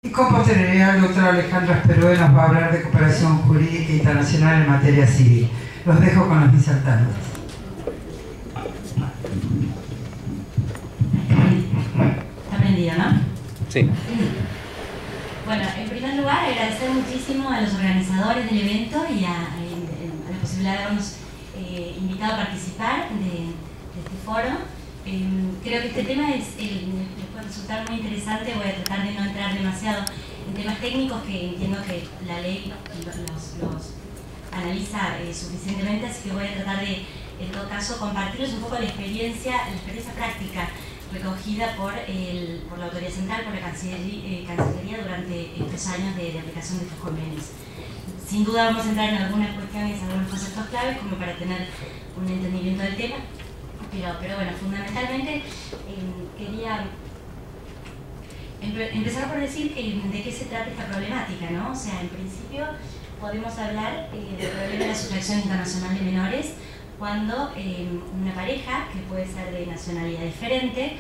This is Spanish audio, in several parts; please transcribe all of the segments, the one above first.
Y con posterioridad el doctor Alejandro Asperue nos va a hablar de cooperación jurídica internacional en materia civil. Los dejo con los disertantes. Está prendido, ¿no? Sí. Bueno, en primer lugar, agradecer muchísimo a los organizadores del evento y a la posibilidad de habernos invitado a participar de este foro. Creo que este tema les puede resultar muy interesante. Voy a tratar de no entrar demasiado en temas técnicos que entiendo que la ley los analiza suficientemente, así que voy a tratar de, en todo caso, compartirles un poco la experiencia práctica recogida por la Autoridad Central, por la Cancillería durante estos años de aplicación de estos convenios. Sin duda vamos a entrar en algunas cuestiones, algunos conceptos claves como para tener un entendimiento del tema, pero bueno, fundamentalmente quería empezar por decir de qué se trata esta problemática, ¿no? O sea, en principio podemos hablar del problema de la sustracción internacional de menores cuando una pareja, que puede ser de nacionalidad diferente,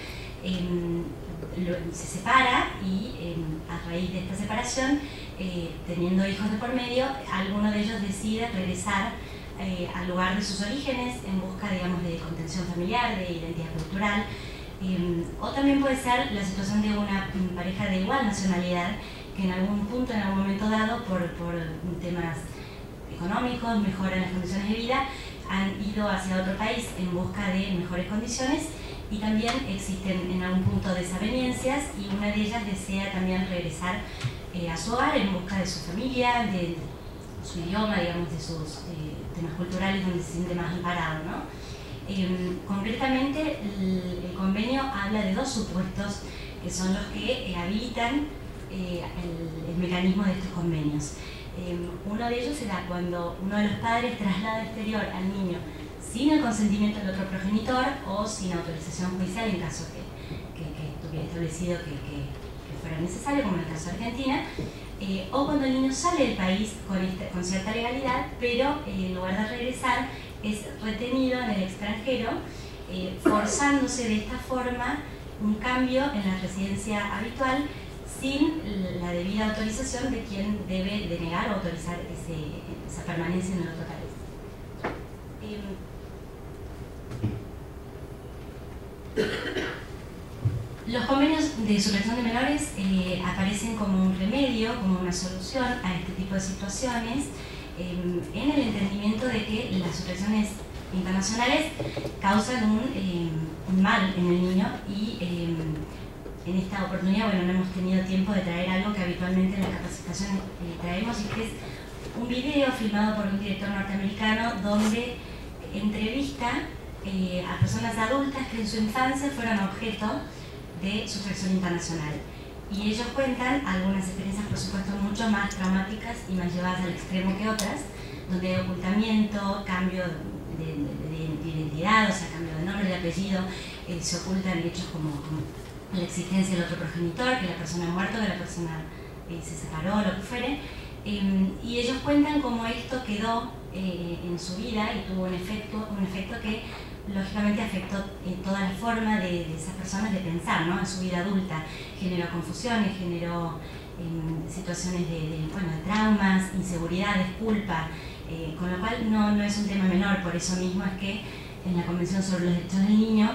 se separa y a raíz de esta separación, teniendo hijos de por medio, alguno de ellos decide regresar al lugar de sus orígenes en busca, digamos, de contención familiar, de identidad cultural, o también puede ser la situación de una pareja de igual nacionalidad que en algún punto, en algún momento dado, por temas económicos, mejoran las condiciones de vida, han ido hacia otro país en busca de mejores condiciones, y también existen en algún punto desavenencias y una de ellas desea también regresar a su hogar en busca de su familia, de su idioma, digamos, de sus temas culturales donde se siente más amparado, ¿no? Concretamente, el convenio habla de dos supuestos que son los que habilitan el mecanismo de estos convenios. Uno de ellos se da cuando uno de los padres traslada al exterior al niño sin el consentimiento del otro progenitor o sin autorización judicial en caso que estuviera establecido que fuera necesario, como en el caso de Argentina, o cuando el niño sale del país con cierta legalidad, pero en lugar de regresar es retenido en el extranjero, forzándose de esta forma un cambio en la residencia habitual sin la debida autorización de quien debe denegar o autorizar esa permanencia en el otro país. Los convenios de sustracción de menores aparecen como un remedio, como una solución a este tipo de situaciones, en el entendimiento de que las sustracciones internacionales causan un mal en el niño, y en esta oportunidad, bueno, no hemos tenido tiempo de traer algo que habitualmente en las capacitaciones traemos, y que es un video filmado por un director norteamericano donde entrevista a personas adultas que en su infancia fueron objeto de sustracción internacional. Y ellos cuentan algunas experiencias, por supuesto, mucho más traumáticas y más llevadas al extremo que otras, donde hay ocultamiento, cambio de identidad, o sea, cambio de nombre, de apellido, se ocultan hechos como la existencia del otro progenitor, que la persona ha muerto, que la persona se separó, lo que fuere. Y ellos cuentan cómo esto quedó en su vida y tuvo un efecto que lógicamente afectó toda la forma de esas personas de pensar, ¿no? En su vida adulta. Generó confusiones, generó situaciones de traumas, inseguridades, culpa, con lo cual no es un tema menor. Por eso mismo es que en la Convención sobre los Derechos del Niño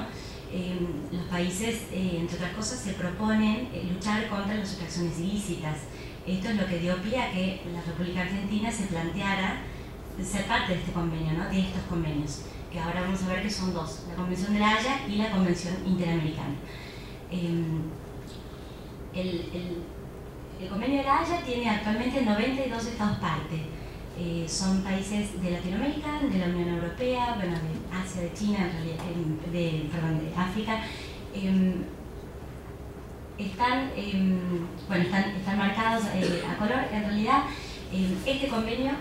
los países, entre otras cosas, se proponen luchar contra las sustracciones ilícitas. Esto es lo que dio pie a que la República Argentina se planteara ser parte de este convenio, ¿no? De estos convenios, que ahora vamos a ver que son dos: la Convención de la Haya y la Convención Interamericana. El Convenio de la Haya tiene actualmente 92 estados parte. Son países de Latinoamérica, de la Unión Europea, bueno, de Asia, de China, en realidad, de África. Están marcados a color. En realidad, este convenio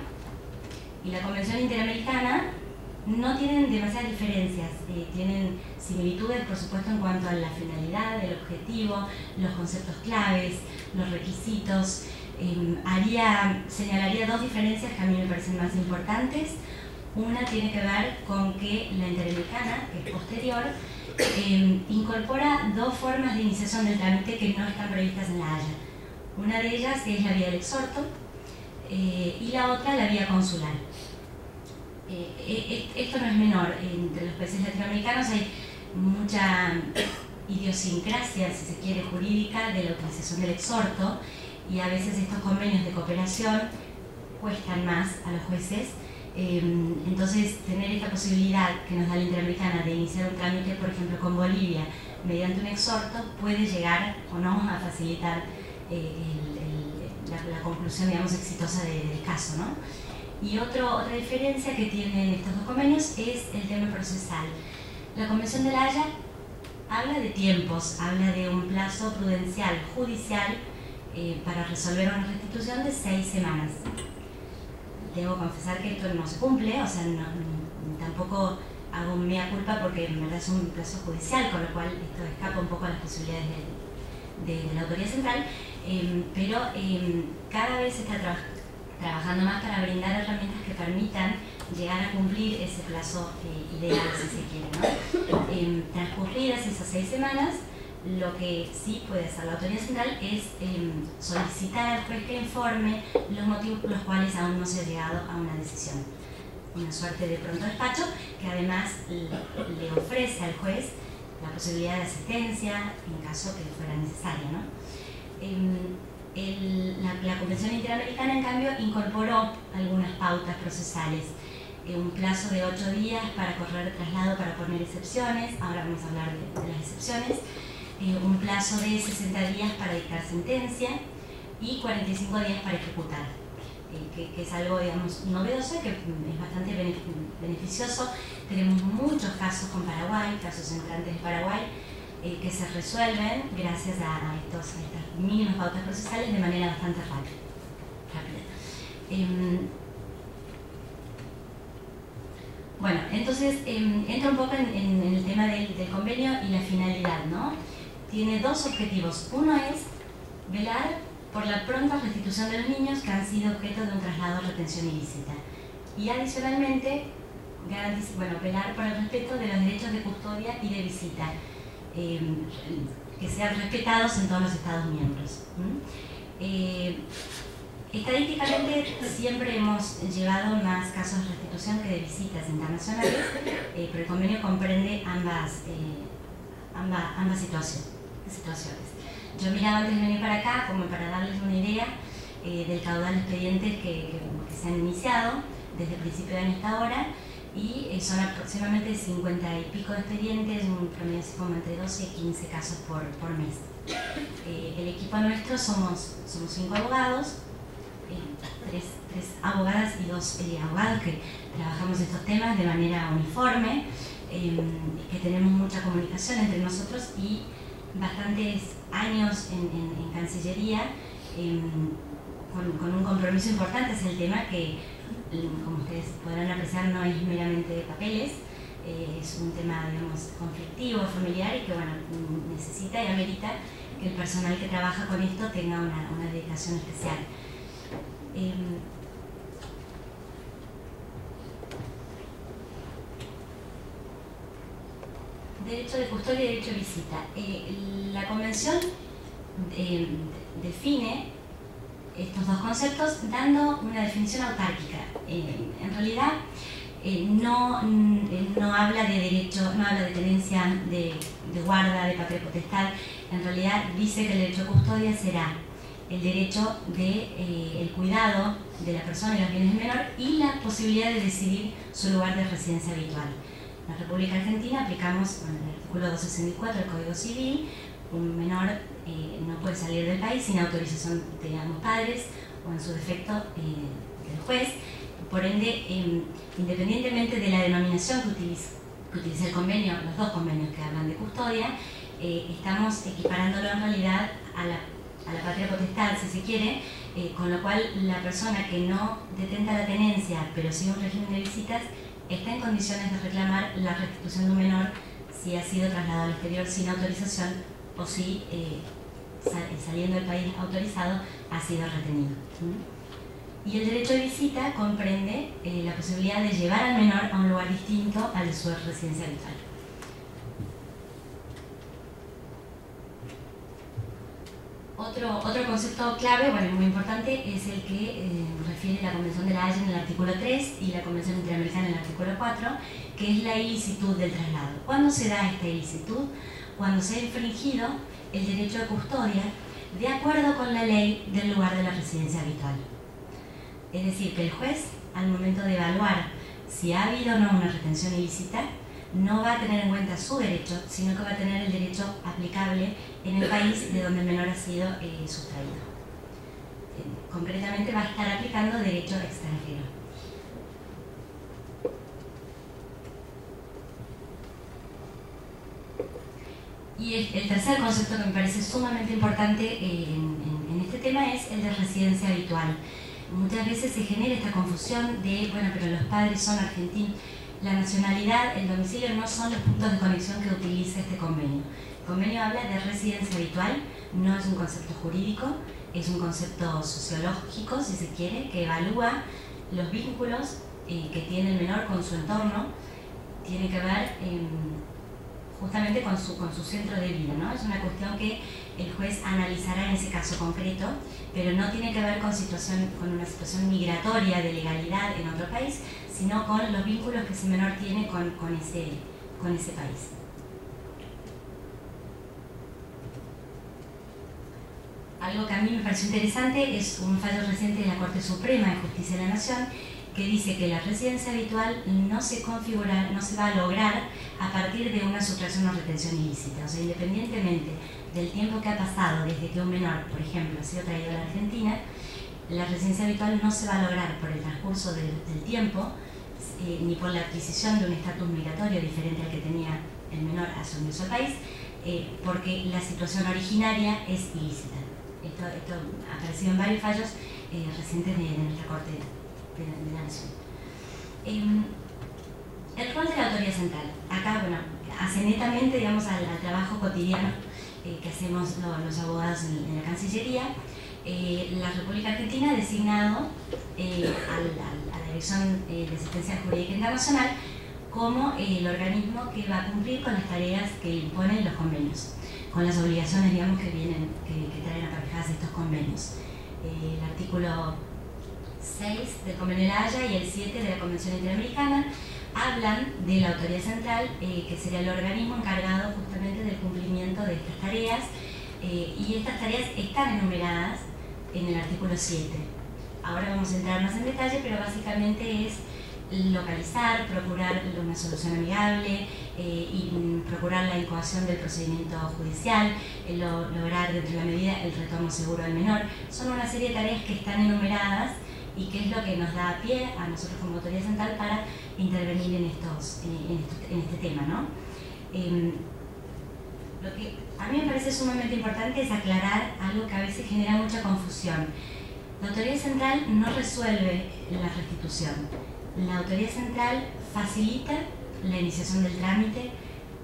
y la Convención Interamericana no tienen demasiadas diferencias, tienen similitudes, por supuesto, en cuanto a la finalidad, el objetivo, los conceptos claves, los requisitos. Señalaría dos diferencias que a mí me parecen más importantes. Una tiene que ver con que la Interamericana, que es posterior, incorpora dos formas de iniciación del trámite que no están previstas en la Haya. Una de ellas es la vía del exhorto y la otra la vía consular. Esto no es menor. Entre los países latinoamericanos hay mucha idiosincrasia, si se quiere, jurídica de la utilización del exhorto, y a veces estos convenios de cooperación cuestan más a los jueces. Entonces, tener esta posibilidad que nos da la Interamericana de iniciar un trámite, por ejemplo, con Bolivia, mediante un exhorto, puede llegar o no a facilitar la conclusión, digamos, exitosa del caso, ¿no? Y otra diferencia que tienen estos dos convenios es el tema procesal. La Convención de La Haya habla de tiempos, habla de un plazo prudencial judicial para resolver una restitución de 6 semanas. Debo confesar que esto no se cumple, o sea, tampoco hago un mea culpa porque en verdad es un plazo judicial, con lo cual esto escapa un poco a las posibilidades de la autoridad central, pero cada vez se está trabajando más para brindar herramientas que permitan llegar a cumplir ese plazo ideal, si se quiere, ¿no? Transcurridas esas 6 semanas, lo que sí puede hacer la autoridad central es solicitar al juez que informe los motivos por los cuales aún no se ha llegado a una decisión. Una suerte de pronto despacho que además le ofrece al juez la posibilidad de asistencia en caso que fuera necesario, ¿no? La Convención Interamericana, en cambio, incorporó algunas pautas procesales. Un plazo de 8 días para correr el traslado para poner excepciones, ahora vamos a hablar de las excepciones, un plazo de 60 días para dictar sentencia y 45 días para ejecutar, que es algo, digamos, novedoso y que es bastante beneficioso. Tenemos muchos casos con Paraguay, casos entrantes de Paraguay, que se resuelven gracias a estas mínimas pautas procesales de manera bastante rápida. Bueno, entonces entra un poco en el tema del convenio y la finalidad, ¿no? Tiene dos objetivos. Uno es velar por la pronta restitución de los niños que han sido objeto de un traslado o retención ilícita. Y adicionalmente, velar por el respeto de los derechos de custodia y de visita, que sean respetados en todos los Estados miembros. Estadísticamente siempre hemos llevado más casos de restitución que de visitas internacionales, pero el convenio comprende ambas situaciones. Yo miraba antes de venir para acá como para darles una idea del caudal de expedientes que se han iniciado desde el principio de año hasta ahora, y son aproximadamente 50 y pico de expedientes, un promedio así como entre 12 y 15 casos por mes. El equipo nuestro somos 5 abogados, 3 abogadas y 2 abogados que trabajamos estos temas de manera uniforme, que tenemos mucha comunicación entre nosotros y bastantes años en Cancillería, con un compromiso importante. Es el tema que, como ustedes podrán apreciar, no es meramente de papeles, es un tema, digamos, conflictivo, familiar, y que, bueno, necesita y amerita que el personal que trabaja con esto tenga una dedicación especial. Derecho de custodia y derecho de visita. La Convención define estos dos conceptos dando una definición autárquica. En realidad no habla de derecho, no habla de tenencia de guarda, de patria potestad. En realidad dice que el derecho de custodia será el derecho de el cuidado de la persona y los bienes del menor y la posibilidad de decidir su lugar de residencia habitual. En la República Argentina aplicamos el artículo 264 del Código Civil. Un menor no puede salir del país sin autorización de ambos padres o, en su defecto, del juez. Por ende, independientemente de la denominación que utiliza el convenio, los dos convenios que hablan de custodia, estamos equiparándolo en realidad a la patria potestad, si se quiere, con lo cual la persona que no detenta la tenencia pero sigue un régimen de visitas está en condiciones de reclamar la restitución de un menor si ha sido trasladado al exterior sin autorización o si, saliendo del país autorizado, ha sido retenido. Y el derecho de visita comprende la posibilidad de llevar al menor a un lugar distinto al de su residencia habitual. Otro concepto clave, bueno, muy importante, es el que refiere la Convención de La Haya en el artículo 3 y la Convención Interamericana en el artículo 4, que es la ilicitud del traslado. ¿Cuándo se da esta ilicitud? Cuando se ha infringido el derecho de custodia de acuerdo con la ley del lugar de la residencia habitual. Es decir, que el juez, al momento de evaluar si ha habido o no una retención ilícita, no va a tener en cuenta su derecho, sino que va a tener el derecho aplicable en el país de donde el menor ha sido sustraído. Concretamente va a estar aplicando derecho extranjero. Y el tercer concepto que me parece sumamente importante en este tema es el de residencia habitual. Muchas veces se genera esta confusión de, bueno, pero los padres son argentinos. La nacionalidad, el domicilio no son los puntos de conexión que utiliza este convenio. El convenio habla de residencia habitual, no es un concepto jurídico, es un concepto sociológico, si se quiere, que evalúa los vínculos que tiene el menor con su entorno. Tiene que ver justamente con su centro de vida, ¿no? Es una cuestión que el juez analizará en ese caso concreto, pero no tiene que ver con una situación migratoria de legalidad en otro país, sino con los vínculos que ese menor tiene con ese país. Algo que a mí me pareció interesante es un fallo reciente de la Corte Suprema de Justicia de la Nación que dice que la residencia habitual no se va a lograr a partir de una sustracción o retención ilícita. O sea, independientemente del tiempo que ha pasado desde que un menor, por ejemplo, ha sido traído a la Argentina, la residencia habitual no se va a lograr por el transcurso del tiempo, ni por la adquisición de un estatus migratorio diferente al que tenía el menor a su ingreso al país, porque la situación originaria es ilícita. Esto ha aparecido en varios fallos recientes de nuestra Corte de la Nación. El rol de la autoridad central. Acá, bueno, hace netamente, digamos, al trabajo cotidiano que hacemos los abogados en la Cancillería. La República Argentina ha designado a la Dirección de Asistencia Jurídica Internacional como el organismo que va a cumplir con las tareas que imponen los convenios, con las obligaciones, digamos, que traen aparejadas estos convenios. El artículo 6 del Convenio de La Haya y el 7 de la Convención Interamericana hablan de la autoridad central, que sería el organismo encargado justamente del cumplimiento de estas tareas, y estas tareas están enumeradas en el artículo 7. Ahora vamos a entrar más en detalle, pero básicamente es localizar, procurar una solución amigable y procurar la incoación del procedimiento judicial, lograr dentro de la medida el retorno seguro del menor. Son una serie de tareas que están enumeradas y que es lo que nos da pie a nosotros como autoridad central para intervenir en este tema, ¿no? Lo que a mí me parece sumamente importante es aclarar algo que a veces genera mucha confusión. La autoridad central no resuelve la restitución. La autoridad central facilita la iniciación del trámite,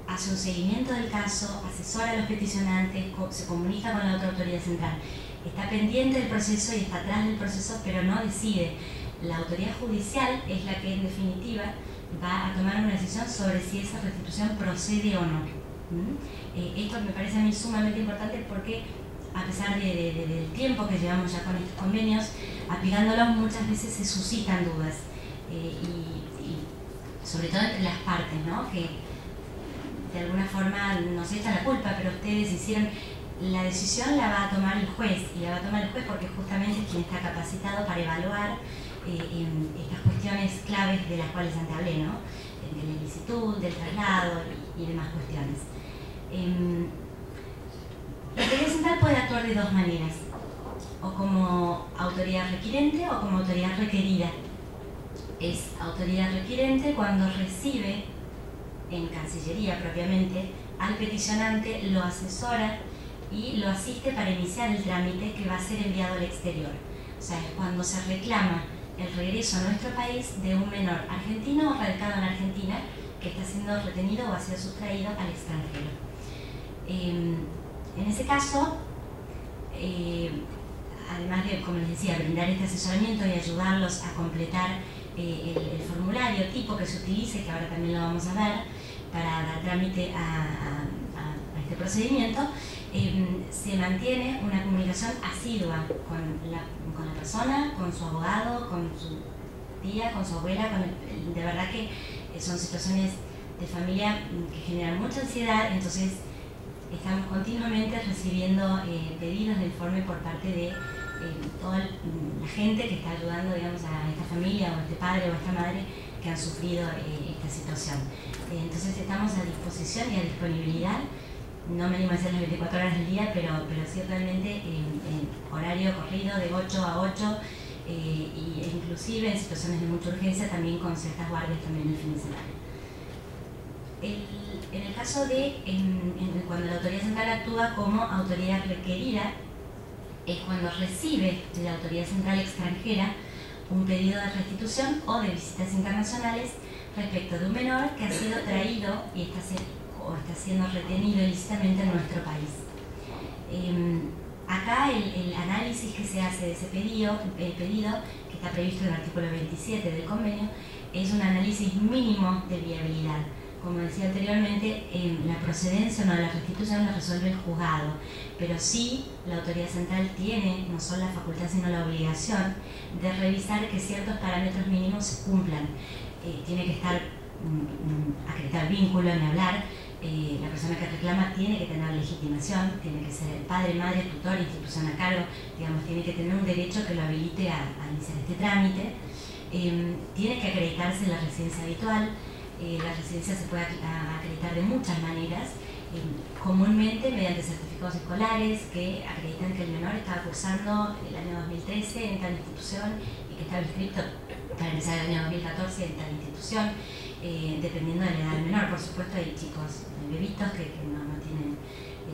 hace un seguimiento del caso, asesora a los peticionantes, se comunica con la otra autoridad central. Está pendiente del proceso y está atrás del proceso, pero no decide. La autoridad judicial es la que en definitiva va a tomar una decisión sobre si esa restitución procede o no. Esto me parece a mí sumamente importante porque a pesar del tiempo que llevamos ya con estos convenios, aplicándolos muchas veces se suscitan dudas. Y sobre todo entre las partes, ¿no? Que de alguna forma nos echan la culpa, pero ustedes hicieron, la decisión la va a tomar el juez, y la va a tomar el juez porque justamente es quien está capacitado para evaluar estas cuestiones claves de las cuales antes hablé, ¿no? De la ilicitud, del traslado y demás cuestiones. La autoridad central puede actuar de dos maneras, o como autoridad requirente o como autoridad requerida. Es autoridad requirente cuando recibe en Cancillería propiamente al peticionante, lo asesora y lo asiste para iniciar el trámite que va a ser enviado al exterior. O sea, es cuando se reclama el regreso a nuestro país de un menor argentino o radicado en Argentina que está siendo retenido o ha sido sustraído al extranjero. En ese caso, además de, como les decía, brindar este asesoramiento y ayudarlos a completar el formulario tipo que se utilice, que ahora también lo vamos a ver, para dar trámite a este procedimiento, se mantiene una comunicación asidua con la persona, con su abogado, con su tía, con su abuela, de verdad que son situaciones de familia que generan mucha ansiedad, entonces estamos continuamente recibiendo pedidos de informe por parte de toda la gente que está ayudando, digamos, a esta familia o a este padre o a esta madre que han sufrido esta situación. Entonces estamos a disposición y a disponibilidad, no me animo a decir las 24 horas del día, pero sí realmente en horario corrido de 8 a 8 e inclusive en situaciones de mucha urgencia también con ciertas guardias también el fin de semana. En el caso de cuando la autoridad central actúa como autoridad requerida, es cuando recibe de la autoridad central extranjera un pedido de restitución o de visitas internacionales respecto de un menor que ha sido traído y está siendo retenido ilícitamente en nuestro país. Acá el análisis que se hace de ese pedido, que está previsto en el artículo 27 del convenio, es un análisis mínimo de viabilidad. Como decía anteriormente, la procedencia o no de la restitución la resuelve el juzgado, pero sí la autoridad central tiene no solo la facultad sino la obligación de revisar que ciertos parámetros mínimos se cumplan. Tiene que estar acreditar vínculo, ni hablar, la persona que reclama tiene que tener legitimación, tiene que ser el padre, madre, tutor, institución a cargo, digamos, tiene que tener un derecho que lo habilite a iniciar este trámite, tiene que acreditarse la residencia habitual. La residencia se puede acreditar de muchas maneras, comúnmente mediante certificados escolares que acreditan que el menor estaba cursando el año 2013 en tal institución y que estaba inscrito para empezar el año 2014 en tal institución, dependiendo de la edad del menor. Por supuesto hay chicos, bebitos que no tienen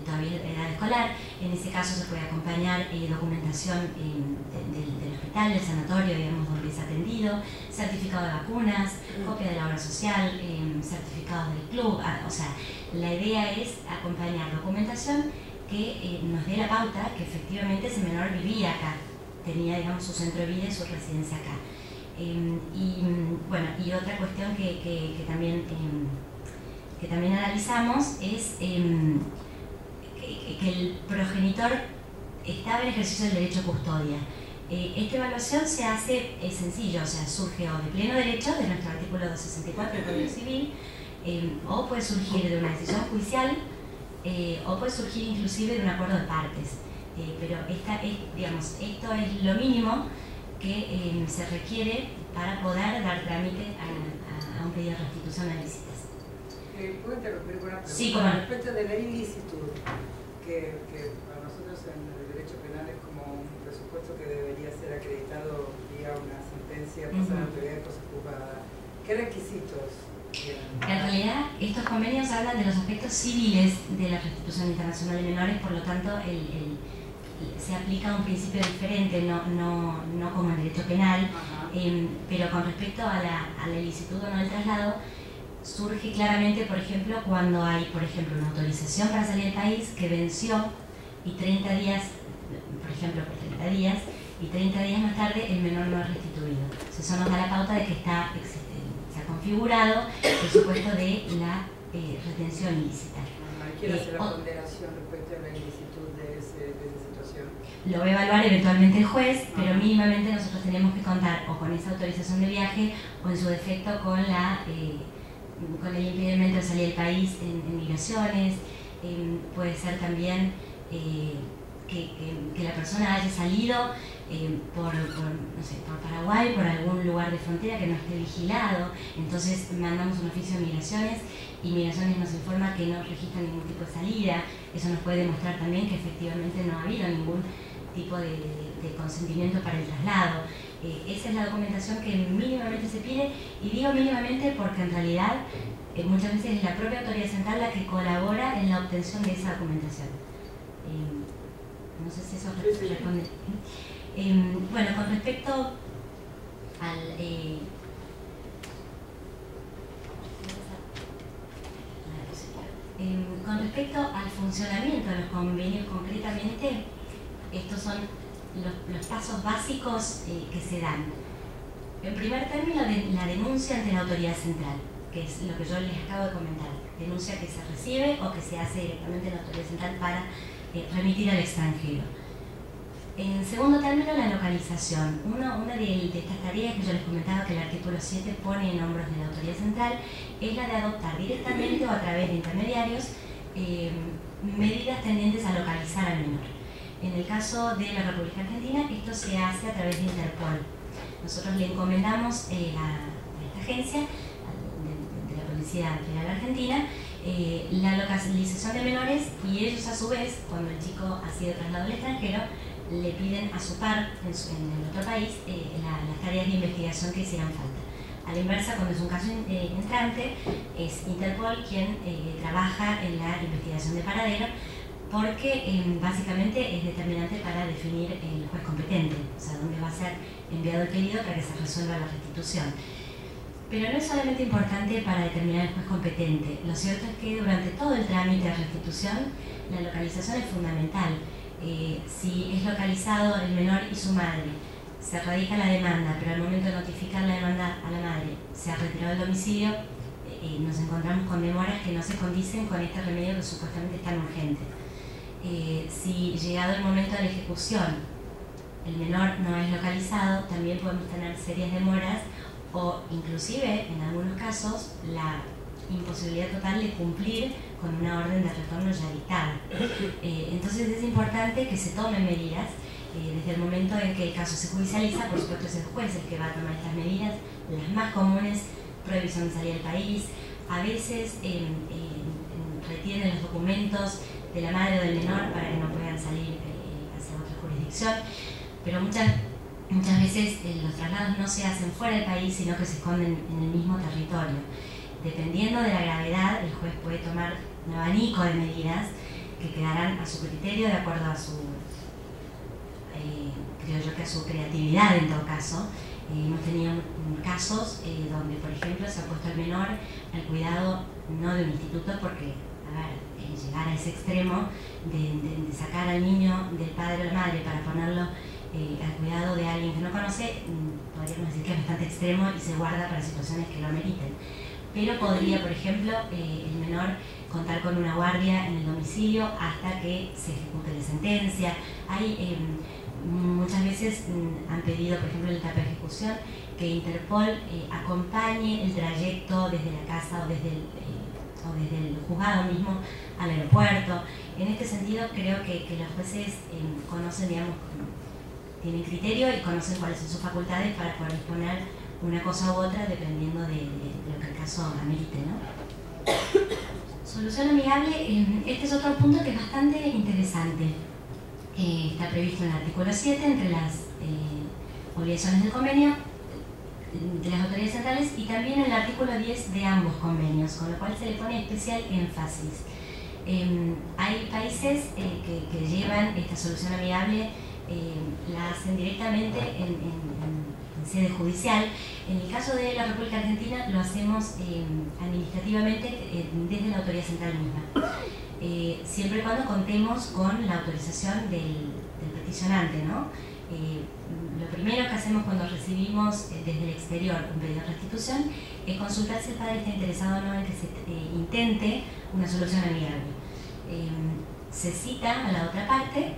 todavía edad escolar. En ese caso se puede acompañar documentación del hospital, del sanatorio, digamos, donde es atendido, certificado de vacunas, copia de la obra social, certificados del club. O sea, la idea es acompañar documentación que nos dé la pauta que efectivamente ese menor vivía acá, tenía, digamos, su centro de vida y su residencia acá. Bueno, y otra cuestión que también analizamos es que el progenitor estaba en ejercicio del derecho a custodia. Esta evaluación se hace sencillo, o sea, surge o de pleno derecho de nuestro artículo 264 del Código Civil, o puede surgir de una decisión judicial, o puede surgir inclusive de un acuerdo de partes. Pero digamos, esto es lo mínimo que se requiere para poder dar trámite a un pedido de restitución a visitas. ¿Puedo interrumpir con una pregunta? Sí, como respecto de la ilicitud, que para nosotros en el derecho penal es como un presupuesto que debería ser acreditado vía una sentencia pasada a la autoridad de cosas juzgadas. ¿Qué requisitos tienen? En realidad, estos convenios hablan de los aspectos civiles de la restitución internacional de menores, por lo tanto, se aplica un principio diferente, no como en derecho penal, pero con respecto a la ilicitud o no del traslado, surge claramente, por ejemplo, cuando hay, por ejemplo, una autorización para salir del país que venció y 30 días, por ejemplo, por 30 días, y 30 días más tarde el menor no es restituido. Eso nos da la pauta de que se ha configurado el supuesto de la retención ilícita. ¿Quién hace la ponderación respecto a la ilicitud de esa situación? Lo va a evaluar eventualmente el juez, pero mínimamente nosotros tenemos que contar o con esa autorización de viaje o en su defecto con el impedimento de salir del país en migraciones. Puede ser también que la persona haya salido por Paraguay, por algún lugar de frontera que no esté vigilado. Entonces mandamos un oficio de migraciones y migraciones nos informa que no registra ningún tipo de salida. Eso nos puede demostrar también que efectivamente no ha habido ningún tipo de consentimiento para el traslado. Esa es la documentación que mínimamente se pide, y digo mínimamente porque en realidad muchas veces es la propia autoridad central la que colabora en la obtención de esa documentación. No sé si eso responde. Bueno, con respecto al funcionamiento de los convenios concretamente, estos son los pasos básicos que se dan. En primer término, la denuncia ante la autoridad central, que es lo que yo les acabo de comentar. Denuncia que se recibe o que se hace directamente en la autoridad central para remitir al extranjero. En segundo término, la localización. Una de estas tareas que yo les comentaba que el artículo 7 pone en hombros de la autoridad central es la de adoptar directamente o a través de intermediarios medidas tendientes a localizar al menor. En el caso de la República Argentina, esto se hace a través de Interpol. Nosotros le encomendamos a esta agencia de la Policía Federal Argentina la localización de menores, y ellos a su vez, cuando el chico ha sido trasladado al extranjero, le piden a su par en el otro país las tareas de investigación que hicieran falta. A la inversa, cuando es un caso entrante, es Interpol quien trabaja en la investigación de paradero, porque básicamente es determinante para definir el juez competente, o sea, dónde va a ser enviado el pedido para que se resuelva la restitución. Pero no es solamente importante para determinar el juez competente. Lo cierto es que durante todo el trámite de restitución, la localización es fundamental. Si es localizado el menor y su madre, se radica la demanda, pero al momento de notificar la demanda a la madre se ha retirado el domicilio, nos encontramos con demoras que no se condicen con este remedio que supuestamente es tan urgente. Si llegado el momento de la ejecución el menor no es localizado, también podemos tener serias demoras o inclusive en algunos casos la imposibilidad total de cumplir con una orden de retorno ya dictada. Entonces es importante que se tomen medidas desde el momento en que el caso se judicializa. Por supuesto es el juez el que va a tomar estas medidas, las más comunes: prohibición de salir del país, a veces retienen los documentos de la madre o del menor para que no puedan salir hacia otra jurisdicción, pero muchas veces los traslados no se hacen fuera del país, sino que se esconden en el mismo territorio. Dependiendo de la gravedad, el juez puede tomar un abanico de medidas que quedarán a su criterio de acuerdo a su, creo yo que a su creatividad en todo caso. Hemos tenido casos donde, por ejemplo, se ha puesto al menor al cuidado no de un instituto, porque, a ver, llegar a ese extremo de sacar al niño del padre o la madre para ponerlo al cuidado de alguien que no conoce, podríamos decir que es bastante extremo y se guarda para situaciones que lo ameriten. Pero podría, por ejemplo, el menor contar con una guardia en el domicilio hasta que se ejecute la sentencia. Hay muchas veces han pedido, por ejemplo, en la etapa de ejecución, que Interpol acompañe el trayecto desde la casa o desde el juzgado mismo al aeropuerto. En este sentido, creo que los jueces conocen, digamos, tienen criterio y conocen cuáles son sus facultades para poder disponer una cosa u otra dependiendo de lo que el caso amerite, ¿no? Solución amigable, este es otro punto que es bastante interesante. Está previsto en el artículo 7 entre las obligaciones del convenio de las autoridades centrales y también en el artículo 10 de ambos convenios, con lo cual se le pone especial énfasis. Hay países que llevan esta solución amigable, la hacen directamente en sede judicial. En el caso de la República Argentina lo hacemos administrativamente desde la autoridad central misma, siempre y cuando contemos con la autorización del peticionante, ¿no? Lo primero que hacemos cuando recibimos desde el exterior un pedido de restitución es consultar si el padre está interesado o no en que se intente una solución amigable. Se cita a la otra parte,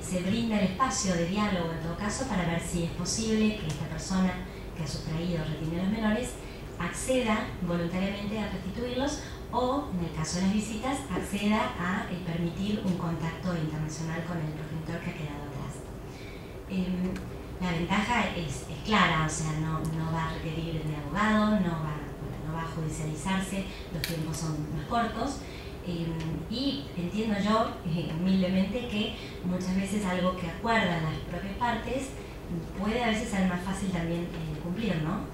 se brinda el espacio de diálogo en todo caso para ver si es posible que esta persona que ha sustraído o retiene a los menores acceda voluntariamente a restituirlos, o en el caso de las visitas acceda a permitir un contacto internacional con el progenitor que ha quedado atrás. La ventaja es clara, o sea, no va a requerir de abogado, no va a judicializarse, los tiempos son más cortos. Y entiendo yo humildemente que muchas veces algo que acuerdan las propias partes puede a veces ser más fácil también cumplir, ¿no?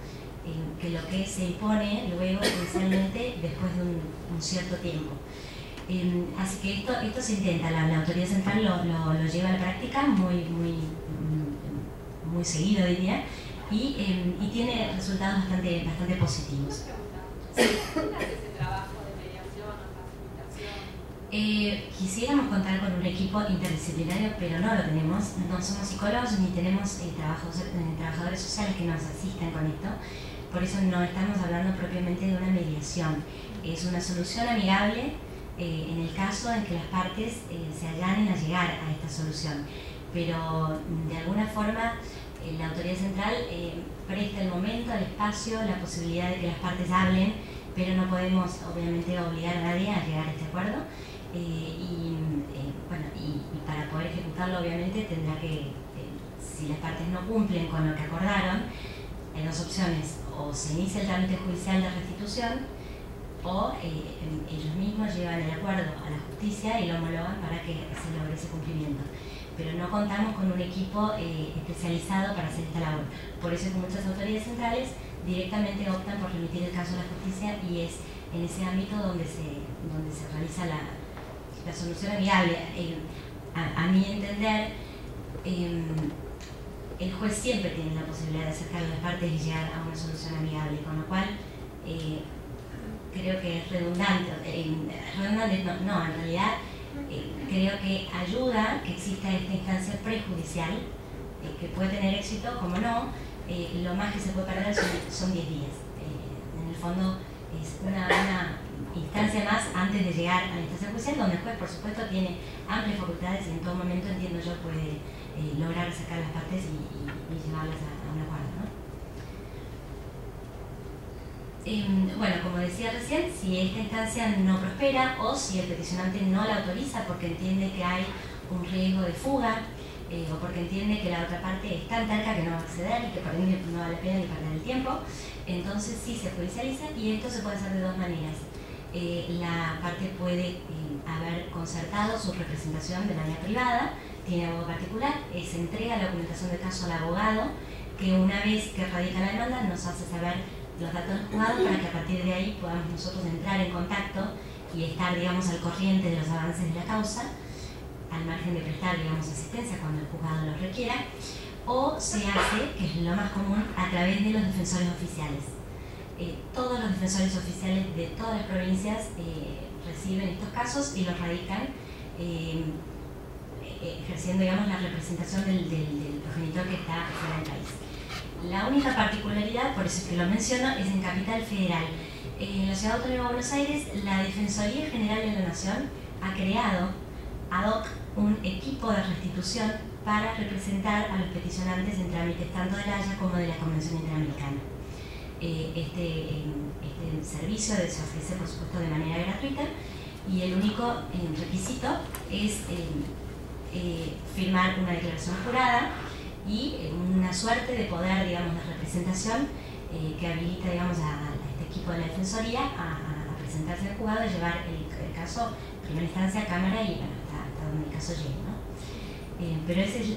Que lo que se impone luego judicialmente después de un cierto tiempo. Así que esto se intenta, la autoridad central lo lleva a la práctica muy seguido, diría, y tiene resultados bastante positivos. Quisiéramos contar con un equipo interdisciplinario, pero no lo tenemos. No somos psicólogos ni tenemos trabajadores sociales que nos asistan con esto. Por eso no estamos hablando propiamente de una mediación. Es una solución amigable en el caso en que las partes se allanen a llegar a esta solución. Pero de alguna forma la autoridad central presta el momento, el espacio, la posibilidad de que las partes hablen, pero no podemos obviamente obligar a nadie a llegar a este acuerdo. Bueno, para poder ejecutarlo obviamente tendrá que, si las partes no cumplen con lo que acordaron, hay dos opciones: o se inicia el trámite judicial de restitución, o ellos mismos llevan el acuerdo a la justicia y lo homologan para que se logre ese cumplimiento. Pero no contamos con un equipo especializado para hacer esta labor. Por eso es que muchas autoridades centrales directamente optan por remitir el caso a la justicia, y es en ese ámbito donde se realiza la solución amigable. A mi entender, el juez siempre tiene la posibilidad de acercar a las partes y llegar a una solución amigable, con lo cual creo que es redundante. No, en realidad creo que ayuda que exista esta instancia prejudicial, que puede tener éxito, como no. Lo más que se puede perder son 10 días. En el fondo es una instancia más antes de llegar a la instancia judicial, donde el juez, por supuesto, tiene amplias facultades y en todo momento, entiendo yo, puede lograr sacar las partes y llevarlas a un acuerdo, ¿no? Bueno, como decía recién, si esta instancia no prospera o si el peticionante no la autoriza porque entiende que hay un riesgo de fuga, o porque entiende que la otra parte es tan terca que no va a acceder y que por ende no vale la pena ni perder el tiempo, entonces sí se judicializa, y esto se puede hacer de dos maneras. La parte puede haber concertado su representación de manera privada, tiene abogado particular, se entrega la documentación del caso al abogado, que una vez que radica la demanda nos hace saber los datos del juzgado para que a partir de ahí podamos nosotros entrar en contacto y estar, digamos, al corriente de los avances de la causa, al margen de prestar, digamos, asistencia cuando el juzgado lo requiera. O se hace, que es lo más común, a través de los defensores oficiales. Todos los defensores oficiales de todas las provincias reciben estos casos y los radican, ejerciendo, digamos, la representación del progenitor que está fuera del país. La única particularidad, por eso es que lo menciono, es en Capital Federal. En la Ciudad Autónoma de Buenos Aires, la Defensoría General de la Nación ha creado ad hoc un equipo de restitución para representar a los peticionantes en trámites tanto de la Haya como de la Convención Interamericana. Este servicio se ofrece, por supuesto, de manera gratuita, y el único requisito es firmar una declaración jurada y una suerte de poder, digamos, de representación que habilita, digamos, a este equipo de la Defensoría a presentarse al juzgado y llevar el caso en primera instancia a Cámara y, bueno, hasta donde el caso llegue, ¿no? Pero esa es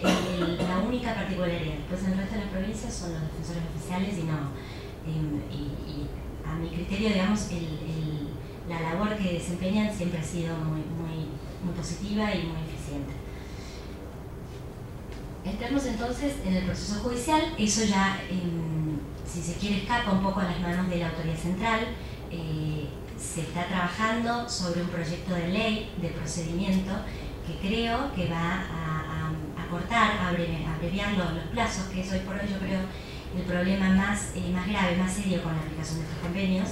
la única particularidad. Después, el resto de las provincias son los defensores oficiales y no. Y a mi criterio, digamos, la labor que desempeñan siempre ha sido muy positiva y muy eficiente. Entramos entonces en el proceso judicial. Eso ya, si se quiere, escapa un poco a las manos de la autoridad central. Se está trabajando sobre un proyecto de ley de procedimiento que creo que va a acortar, a abreviar los plazos, que es hoy por hoy, yo creo, el problema más grave, más serio con la aplicación de estos convenios,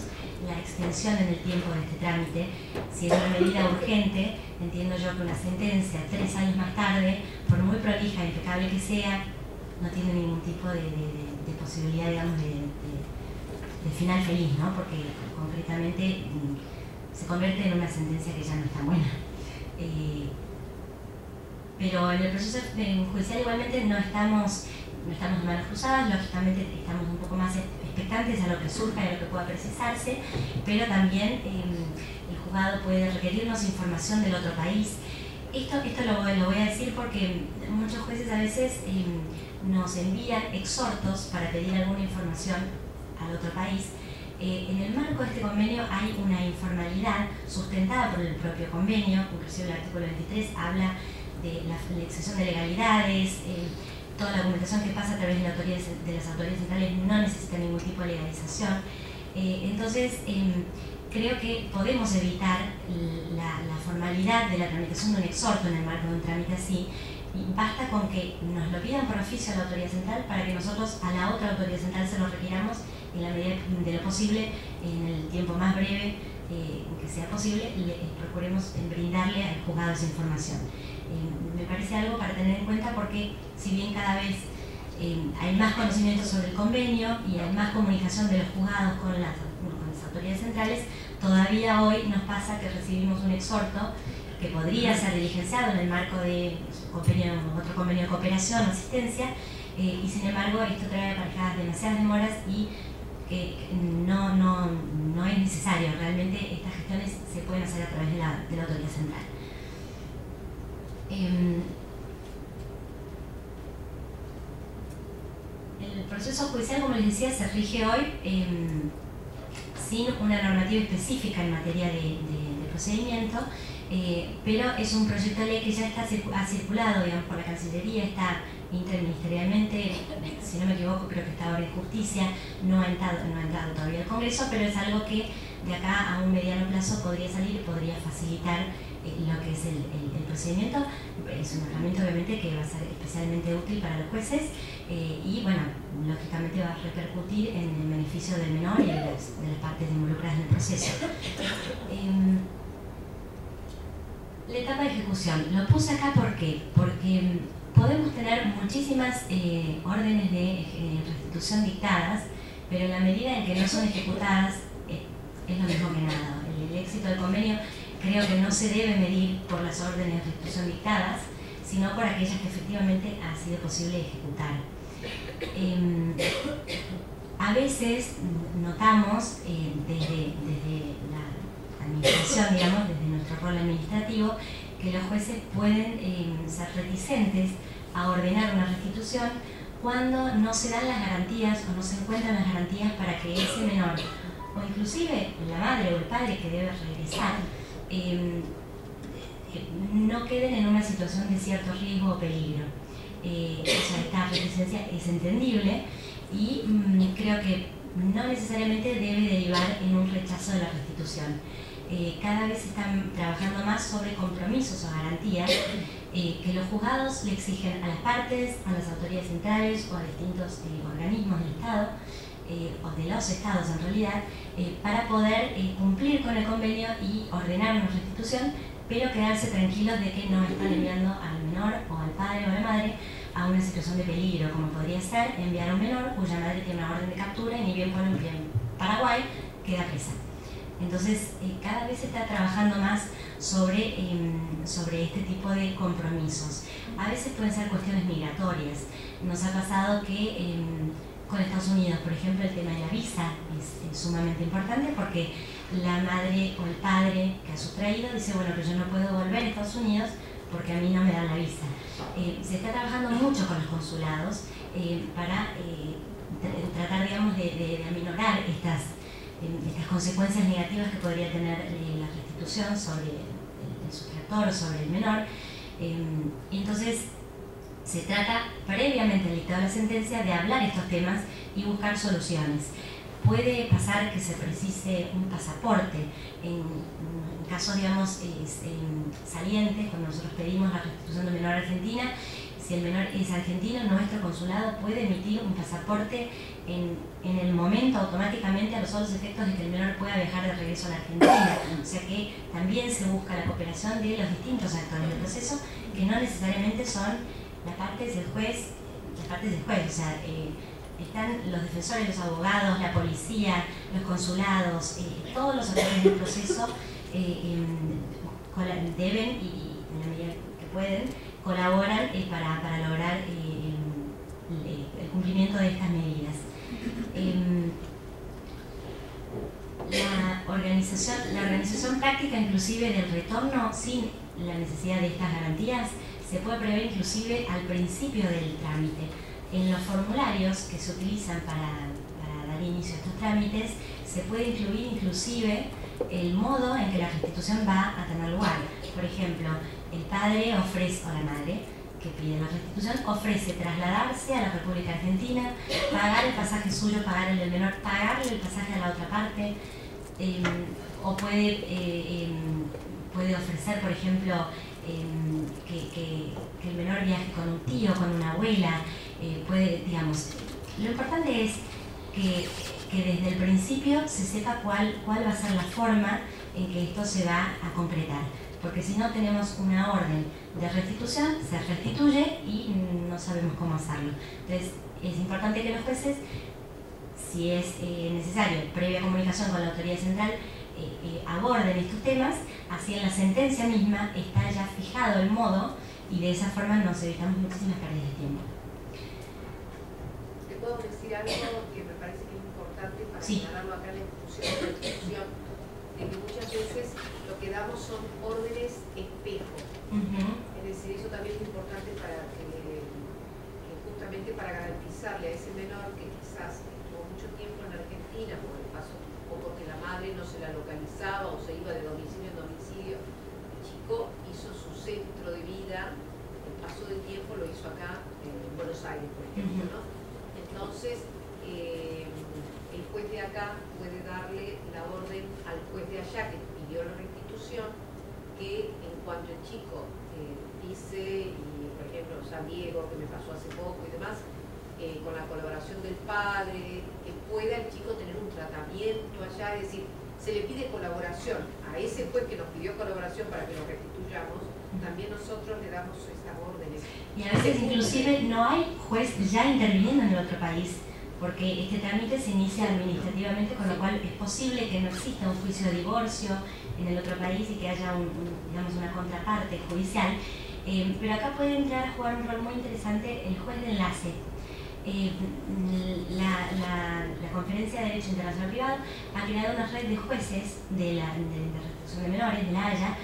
la extensión en el tiempo de este trámite. Si es una medida urgente, entiendo yo que una sentencia 3 años más tarde, por muy prolija e impecable que sea, no tiene ningún tipo de posibilidad, digamos, de final feliz, ¿no? Porque concretamente se convierte en una sentencia que ya no está buena. Pero en el proceso judicial igualmente no estamos de manos cruzadas, lógicamente estamos un poco más expectantes a lo que surja y a lo que pueda precisarse, pero también el juzgado puede requerirnos información del otro país. Esto lo voy a decir porque muchos jueces a veces nos envían exhortos para pedir alguna información al otro país. En el marco de este convenio hay una informalidad sustentada por el propio convenio, inclusive el artículo 23 habla de la excepción de legalidades, toda la documentación que pasa a través de las autoridades centrales no necesita ningún tipo de legalización. Entonces, creo que podemos evitar la formalidad de la tramitación de un exhorto en el marco de un trámite así, y basta con que nos lo pidan por oficio a la autoridad central para que nosotros a la otra autoridad central se lo requiramos en la medida de lo posible, en el tiempo más breve que sea posible, procuremos brindarle al juzgado esa información. Me parece algo para tener en cuenta porque si bien cada vez hay más conocimiento sobre el convenio y hay más comunicación de los juzgados con las autoridades centrales, todavía hoy nos pasa que recibimos un exhorto que podría ser diligenciado en el marco de otro convenio de cooperación o asistencia, y sin embargo esto trae aparejadas demasiadas demoras y no es necesario. Realmente estas gestiones se pueden hacer a través de la autoridad central. El proceso judicial, como les decía, se rige hoy sin una normativa específica en materia de procedimiento, pero es un proyecto de ley que ya ha circulado, digamos, por la Cancillería, está interministerialmente, si no me equivoco, creo que está ahora en justicia, no ha entrado todavía al Congreso, pero es algo que de acá a un mediano plazo podría salir y podría facilitar lo que es el procedimiento. Es una herramienta obviamente que va a ser especialmente útil para los jueces y bueno, lógicamente va a repercutir en el beneficio del menor y de las partes involucradas en el proceso. La etapa de ejecución. Lo puse acá ¿por qué? Porque podemos tener muchísimas órdenes de restitución dictadas, pero en la medida en que no son ejecutadas es lo mismo que nada. El éxito del convenio creo que no se debe medir por las órdenes de restitución dictadas, sino por aquellas que efectivamente ha sido posible ejecutar. A veces notamos desde la administración, digamos, desde nuestro rol administrativo, que los jueces pueden ser reticentes a ordenar una restitución cuando no se dan las garantías o no se encuentran las garantías para que ese menor, o inclusive la madre o el padre que debe regresar, no queden en una situación de cierto riesgo o peligro. O sea, esta reticencia es entendible y creo que no necesariamente debe derivar en un rechazo de la restitución. Cada vez están trabajando más sobre compromisos o garantías que los juzgados le exigen a las partes, a las autoridades centrales o a distintos organismos del Estado, o de los estados en realidad, para poder cumplir con el convenio y ordenar una restitución, pero quedarse tranquilos de que no están enviando al menor o al padre o a la madre a una situación de peligro, como podría ser enviar a un menor cuya madre tiene una orden de captura y ni bien pone un pie en Paraguay, queda presa. Entonces, cada vez se está trabajando más sobre este tipo de compromisos. A veces pueden ser cuestiones migratorias. Nos ha pasado que con Estados Unidos, por ejemplo, el tema de la visa es sumamente importante porque la madre o el padre que ha sustraído dice, bueno, pero yo no puedo volver a Estados Unidos porque a mí no me dan la visa. Se está trabajando mucho con los consulados para tratar, digamos, de aminorar estas consecuencias negativas que podría tener la restitución sobre el sustractor o sobre el menor. Entonces, se trata, previamente al dictado de la sentencia, de hablar estos temas y buscar soluciones. Puede pasar que se precise un pasaporte en casos, digamos, salientes, cuando nosotros pedimos la restitución de un menor a Argentina. Si el menor es argentino, nuestro consulado puede emitir un pasaporte en el momento automáticamente a los solos efectos de que el menor pueda viajar de regreso a la Argentina. O sea que también se busca la cooperación de los distintos actores del proceso, que no necesariamente son las partes del juez, o sea, están los defensores, los abogados, la policía, los consulados, todos los actores del proceso deben y en la medida que pueden colaboran para lograr el cumplimiento de estas medidas. La organización práctica inclusive del retorno sin la necesidad de estas garantías se puede prever inclusive al principio del trámite. En los formularios que se utilizan para dar inicio a estos trámites se puede incluir inclusive el modo en que la restitución va a tener lugar. Por ejemplo, el padre ofrece, o la madre que pide la restitución, ofrece trasladarse a la República Argentina, pagar el pasaje suyo, pagar el del menor, pagarle el pasaje a la otra parte, o puede ofrecer, por ejemplo, que el menor viaje con un tío, con una abuela, digamos. Lo importante es que desde el principio se sepa cuál va a ser la forma en que esto se va a concretar. Porque si no tenemos una orden de restitución, se restituye y no sabemos cómo hacerlo. Entonces es importante que los jueces, si es necesario, previa comunicación con la autoridad central, aborden estos temas, así en la sentencia misma está ya fijado el modo y de esa forma nos evitamos muchísimas pérdidas de tiempo. ¿Te puedo decir algo que me parece que es importante para aclararlo acá en la discusión? De que muchas veces lo que damos son órdenes espejo. Es decir, eso también es importante para que justamente para garantizarle a ese menor que quizás estuvo mucho tiempo en Argentina por el paso, o porque la madre no se la localizaba o se iba de domicilio en domicilio, el chico hizo su centro de vida, el paso del tiempo lo hizo acá en Buenos Aires, por ejemplo, ¿no? Entonces, el juez de acá puede darle la orden al juez de allá que pidió la restitución, que en cuanto el chico dice, y por ejemplo San Diego, que me pasó hace poco y demás, con la colaboración del padre, que pueda el chico tener un tratamiento allá, es decir, se le pide colaboración a ese juez que nos pidió colaboración para que lo restituyamos, también nosotros le damos esas órdenes. Y a veces inclusive no hay juez ya interviniendo en el otro país, porque este trámite se inicia administrativamente, con lo cual es posible que no exista un juicio de divorcio en el otro país y que haya digamos, una contraparte judicial. Pero acá puede entrar a jugar un rol muy interesante el juez de enlace. La Conferencia de Derecho Internacional Privado ha creado una red de jueces de restitución de menores, de la Haya.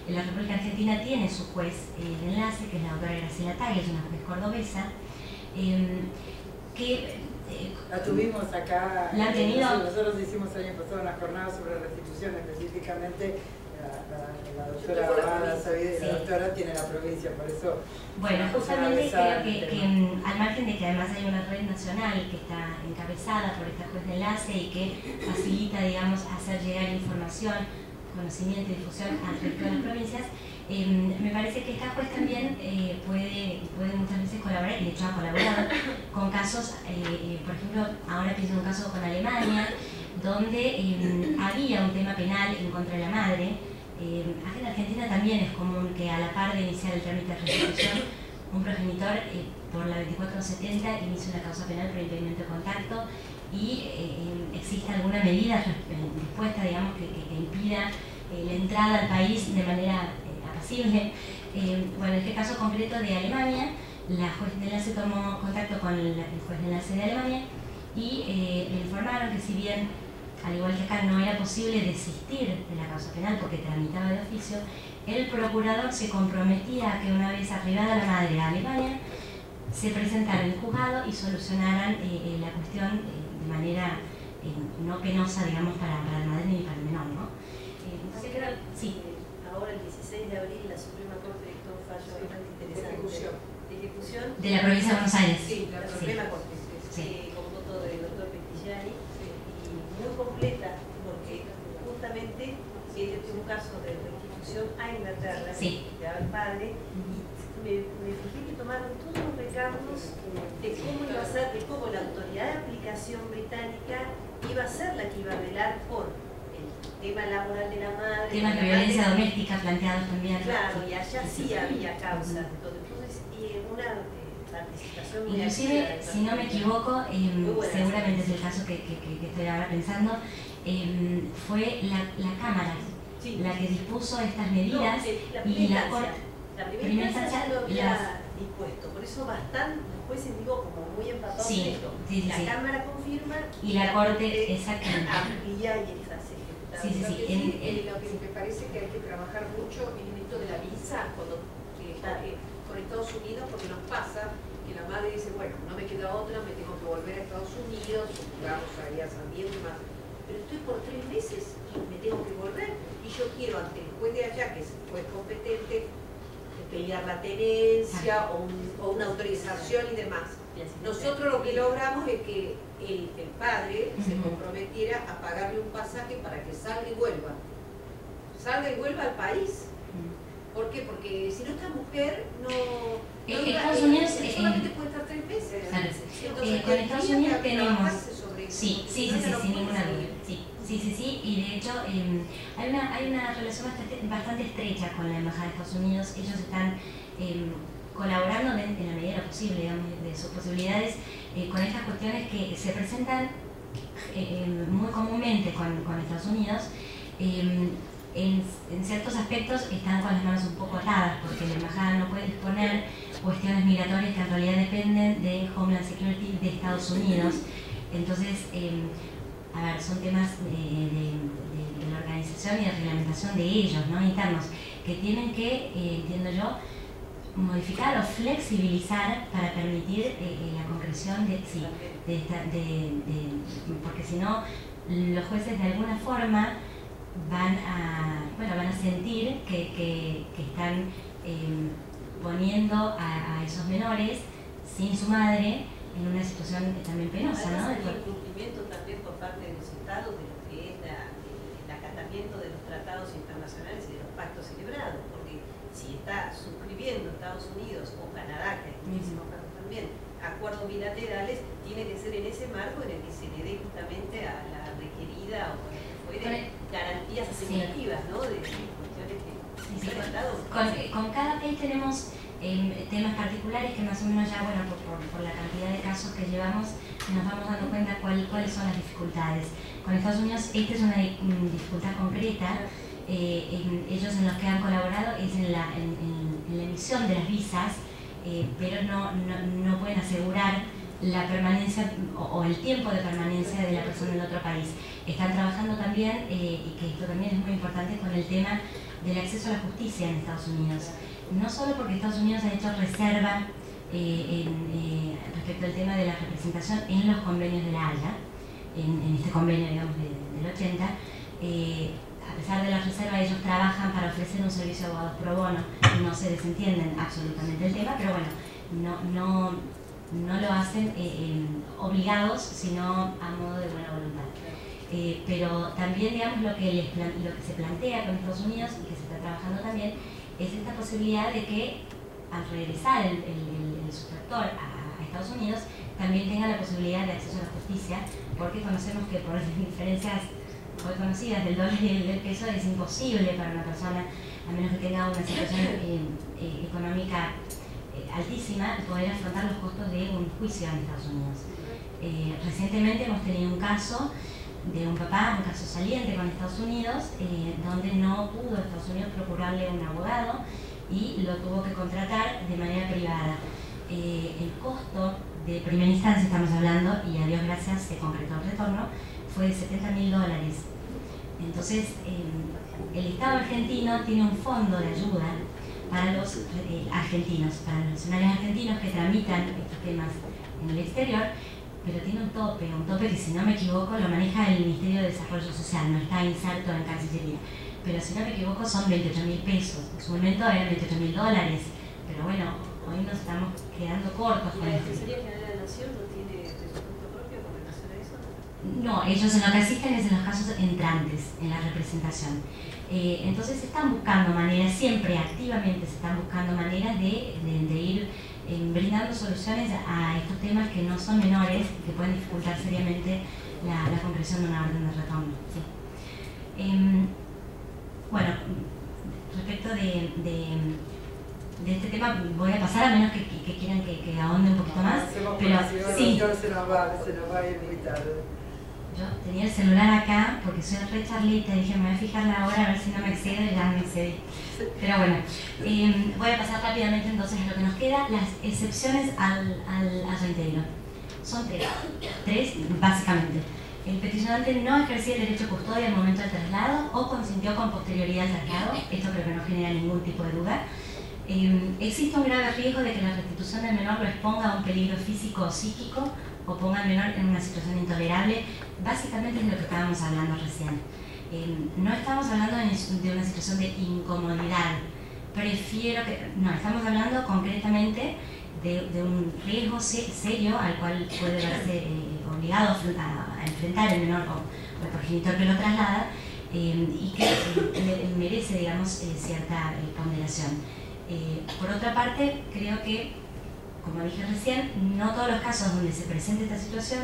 La República Argentina tiene su juez de enlace, que es la doctora Graciela Tagle, es una juez cordobesa, que la tuvimos acá. La han tenido. Nosotros hicimos el año pasado una jornada sobre restitución, específicamente la doctora Amada Sabides, la doctora tiene la provincia, por eso. Bueno, justamente creo que al margen de que además hay una red nacional que está encabezada por esta juez de enlace y que facilita, digamos, hacer llegar información, conocimiento y difusión al resto de las provincias, me parece que esta juez también puede muchas veces colaborar, y de hecho ha colaborado con casos, por ejemplo, ahora pienso en un caso con Alemania, donde había un tema penal en contra de la madre. Acá en Argentina también es común que a la par de iniciar el trámite de restitución, un progenitor por la 2470 inicie una causa penal por impedimento de contacto y exista alguna medida dispuesta, digamos, que impida la entrada al país de manera apacible. Bueno, en este caso concreto de Alemania, la juez de enlace tomó contacto con el juez de enlace de Alemania y le informaron que si bien, al igual que acá, no era posible desistir de la causa penal porque tramitaba de oficio, el procurador se comprometía a que una vez arribada la madre a Alemania, se presentaran en el juzgado y solucionaran la cuestión de manera no penosa, digamos, para la madre ni para el menor, ¿no? Entonces, sí. Ahora, el 16 de abril, la Suprema Corte dictó un fallo bastante interesante de ejecución de la provincia de Buenos Aires. Sí, la Suprema Corte, con voto del doctor Petillani, y muy completa, porque justamente este es un caso de restitución a Inglaterra, que daba el padre, y me fijé que tomaron todos los recaudos de cómo iba a ser, de cómo la autoridad de aplicación británica iba a ser la que iba a velar por el tema laboral de la madre. Temas de violencia doméstica planteados también. Claro, y allá sí había causas. Entonces, y una participación muy inclusive, activa, si no me equivoco, seguramente es el caso que estoy ahora pensando, fue la Cámara la que dispuso estas medidas y la Corte. La primera instancia ya lo había dispuesto, por eso bastante, los jueces digo como muy empapados en esto. La Cámara confirma y la Corte exactamente amplía y es así. Lo que me parece que hay que trabajar mucho en esto de la visa con Estados Unidos, porque nos pasa que la madre dice, bueno, no me queda otra, me tengo que volver a Estados Unidos, vamos a ir a San Diego y más, pero estoy por 3 meses y me tengo que volver, y yo quiero ante el juez de allá, que es el juez competente, pelear la tenencia o una autorización y demás. Nosotros lo que logramos es que el padre se comprometiera a pagarle un pasaje para que salga y vuelva. Salga y vuelva al país. ¿Por qué? Porque si no, esta mujer Estados Unidos solamente puede estar 3 meses. Claro. Entonces, con Estados Unidos tenemos sobre Sí, sin ninguna duda. Sí, y de hecho hay una relación bastante estrecha con la Embajada de Estados Unidos. Ellos están colaborando en la medida de lo posible, digamos, de sus posibilidades, con estas cuestiones que se presentan muy comúnmente con Estados Unidos. En ciertos aspectos están con las manos un poco atadas, porque la Embajada no puede disponer cuestiones migratorias que en realidad dependen de Homeland Security de Estados Unidos. Entonces, a ver, son temas de la organización y de reglamentación de ellos, ¿no? Internos, que tienen que, entiendo yo, modificar o flexibilizar para permitir la concreción porque si no, los jueces de alguna forma van a sentir que están poniendo a esos menores sin su madre en una situación también penosa, ¿no? Hay incumplimiento también por parte de los estados de lo que es el acatamiento de los tratados internacionales y de los pactos celebrados, porque si está suscribiendo Estados Unidos o Canadá, que en muchísimos casos también, acuerdos bilaterales, tiene que ser en ese marco en el que se le dé justamente a la requerida o garantías asegurativas, ¿no? De cuestiones que con cada país tenemos temas particulares que más o menos ya, bueno, por la cantidad de casos que llevamos, nos vamos dando cuenta cuáles son las dificultades. Con Estados Unidos esta es una dificultad concreta. Ellos en los que han colaborado es en la emisión de las visas, pero no pueden asegurar la permanencia o el tiempo de permanencia de la persona en otro país. Están trabajando también, y que esto también es muy importante, con el tema del acceso a la justicia en Estados Unidos. No solo porque Estados Unidos ha hecho reserva respecto al tema de la representación en los convenios de la Haya, en este convenio, digamos, del 80, a pesar de la reserva, ellos trabajan para ofrecer un servicio de abogados pro bono y no se desentienden absolutamente del tema, pero bueno, no lo hacen obligados, sino a modo de buena voluntad. Pero también, digamos, lo que se plantea con Estados Unidos y que se está trabajando también es esta posibilidad de que al regresar el sustractor a Estados Unidos también tenga la posibilidad de acceso a la justicia, porque conocemos que por diferencias hoy conocidas del dólar y del peso es imposible para una persona, a menos que tenga una situación económica altísima, poder afrontar los costos de un juicio en Estados Unidos. Recientemente hemos tenido un caso de un papá, un caso saliente con Estados Unidos, donde no pudo Estados Unidos procurarle un abogado y lo tuvo que contratar de manera privada. El costo de primera instancia, estamos hablando, y a Dios gracias se concretó el retorno, fue de $70.000. Entonces, el Estado argentino tiene un fondo de ayuda para los argentinos, para los nacionales argentinos que tramitan estos temas en el exterior, pero tiene un tope que, si no me equivoco, lo maneja el Ministerio de Desarrollo Social, no está inserto en Cancillería, pero si no me equivoco son 28.000 pesos, en su momento eran $28.000, pero bueno, hoy nos estamos quedando cortos con ¿Y la esto. Defensoría General de la Nación no tiene presupuesto propio con relación a eso? No, ellos en lo que asisten es en los casos entrantes, en la representación. Entonces se están buscando maneras, siempre activamente se están buscando maneras de ir brindando soluciones a estos temas que no son menores, que pueden dificultar seriamente la concreción de una orden de retorno. Sí. Bueno, respecto de este tema voy a pasar, a menos que quieran que ahonde un poquito más, pero sí. Se nos va a ir muy tarde. Yo tenía el celular acá porque soy re charlita, dije me voy a fijar la hora a ver si no me excedo, y ya me excedí. Pero bueno, voy a pasar rápidamente entonces a lo que nos queda, las excepciones al reintegro. Son tres básicamente. El peticionante no ejercía el derecho a custodia al momento del traslado o consintió con posterioridad al traslado, esto creo que no genera ningún tipo de duda. Existe un grave riesgo de que la restitución del menor lo exponga a un peligro físico o psíquico o ponga al menor en una situación intolerable. Básicamente es lo que estábamos hablando recién. No estamos hablando de una situación de incomodidad. No, estamos hablando concretamente de un riesgo serio al cual puede verse obligado a enfrentar el menor o el progenitor que lo traslada, y que merece, digamos, cierta ponderación. Por otra parte, creo que, como dije recién, no todos los casos donde se presente esta situación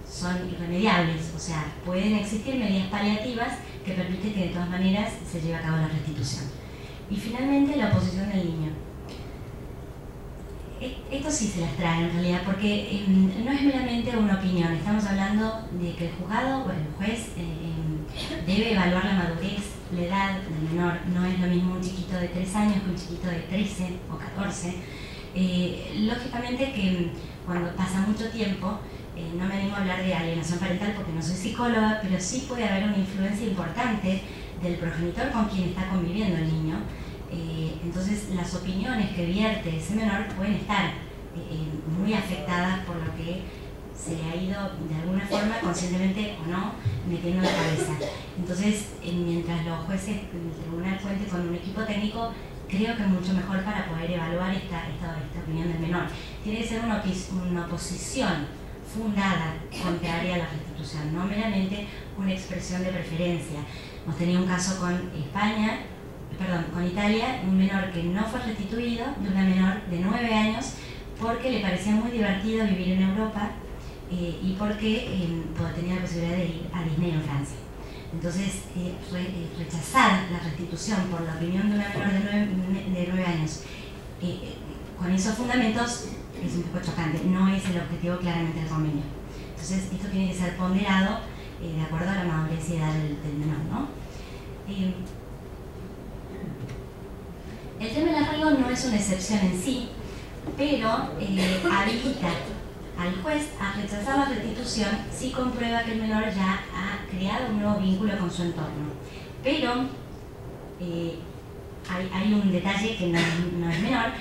son irremediables, o sea, pueden existir medidas paliativas que permiten que de todas maneras se lleve a cabo la restitución. Y finalmente, la oposición del niño. Esto sí se las trae en realidad, porque no es meramente una opinión. Estamos hablando de que el juzgado, bueno, el juez debe evaluar la madurez, la edad del menor. No es lo mismo un chiquito de 3 años que un chiquito de 13 o 14. Lógicamente que cuando pasa mucho tiempo, no me animo a hablar de alienación parental porque no soy psicóloga, pero sí puede haber una influencia importante del progenitor con quien está conviviendo el niño. Entonces las opiniones que vierte ese menor pueden estar muy afectadas por lo que se le ha ido de alguna forma, conscientemente o no, metiendo en la cabeza. Entonces, mientras los jueces, el tribunal cuente con un equipo técnico, creo que es mucho mejor para poder evaluar esta opinión del menor. Tiene que ser una oposición fundada, contraria a la restitución, no meramente una expresión de preferencia. Hemos tenido un caso con Italia, un menor que no fue restituido, de una menor de 9 años, porque le parecía muy divertido vivir en Europa y porque tenía la posibilidad de ir a Disney en Francia. Entonces, rechazar la restitución por la opinión de una menor de 9 años con esos fundamentos es un poco chocante, no es el objetivo claramente del convenio. Entonces, esto tiene que ser ponderado de acuerdo a la madurez y edad del menor, ¿no? El tema del arraigo no es una excepción en sí, pero habilita al juez a rechazar la restitución si comprueba que el menor ya ha creado un nuevo vínculo con su entorno. Pero hay un detalle que no es menor.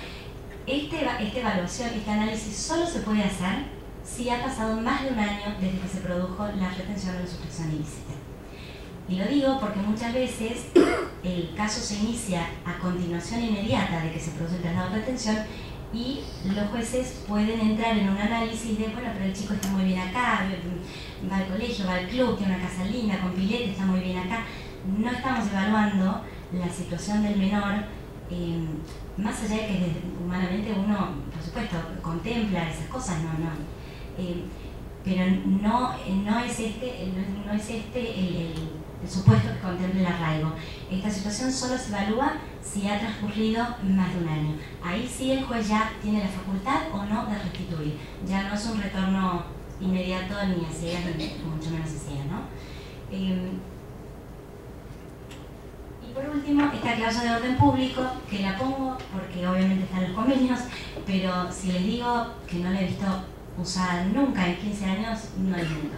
Esta evaluación, este análisis solo se puede hacer si ha pasado más de un año desde que se produjo la retención o la sustracción ilícita. Y lo digo porque muchas veces el caso se inicia a continuación inmediata de que se produce el traslado de retención y los jueces pueden entrar en un análisis de, bueno, pero el chico está muy bien acá, va al colegio, va al club, tiene una casa linda, con pilete, está muy bien acá. No estamos evaluando la situación del menor, más allá de que humanamente uno, por supuesto, contempla esas cosas, pero no es este el supuesto que contemple el arraigo. Esta situación solo se evalúa si ha transcurrido más de un año. Ahí sí el juez ya tiene la facultad o no de restituir. Ya no es un retorno inmediato ni a ciegas, ni mucho menos a ciegas, ¿no? Y por último, esta cláusula de orden público, que la pongo porque obviamente están los convenios, pero si les digo que no la he visto usada nunca en 15 años, no les miento.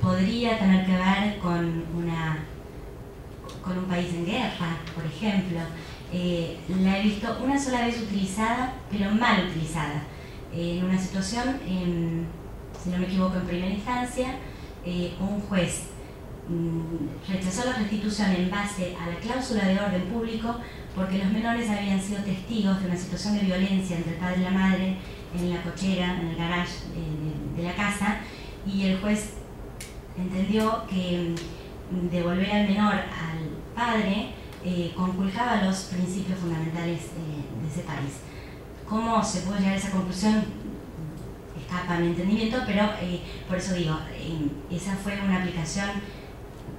Podría tener que ver con un país en guerra, por ejemplo. La he visto una sola vez utilizada, pero mal utilizada. En una situación, si no me equivoco, en primera instancia, un juez rechazó la restitución en base a la cláusula de orden público porque los menores habían sido testigos de una situación de violencia entre el padre y la madre en la cochera, en el garage de la casa, y el juez entendió que devolver al menor al padre conculcaba los principios fundamentales de ese país. ¿Cómo se puede llegar a esa conclusión? Escapa a mi entendimiento, pero por eso digo, esa fue una aplicación,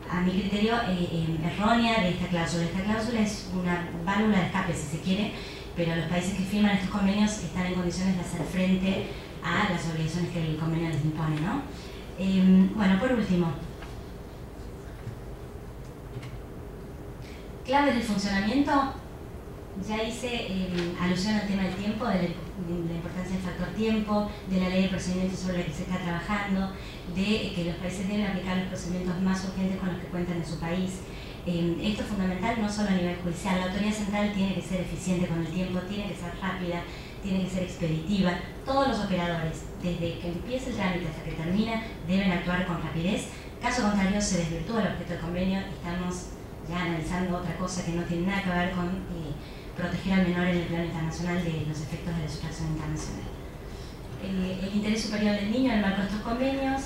a mi criterio, errónea de esta cláusula. Esta cláusula es una válvula de escape, si se quiere, pero los países que firman estos convenios están en condiciones de hacer frente a las obligaciones que el convenio les impone, ¿no? Bueno, por último, claves del funcionamiento. Ya hice alusión al tema del tiempo, de la importancia del factor tiempo, de la ley de procedimientos sobre la que se está trabajando, de que los países deben aplicar los procedimientos más urgentes con los que cuentan en su país. Esto es fundamental no solo a nivel judicial. La autoridad central tiene que ser eficiente con el tiempo, tiene que ser rápida, tiene que ser expeditiva. Todos los operadores, desde que empieza el trámite hasta que termina, deben actuar con rapidez. Caso contrario, se desvirtúa el objeto del convenio. Estamos ya analizando otra cosa que no tiene nada que ver con proteger al menor en el plano internacional de los efectos de la sustracción internacional. El interés superior del niño en el marco de estos convenios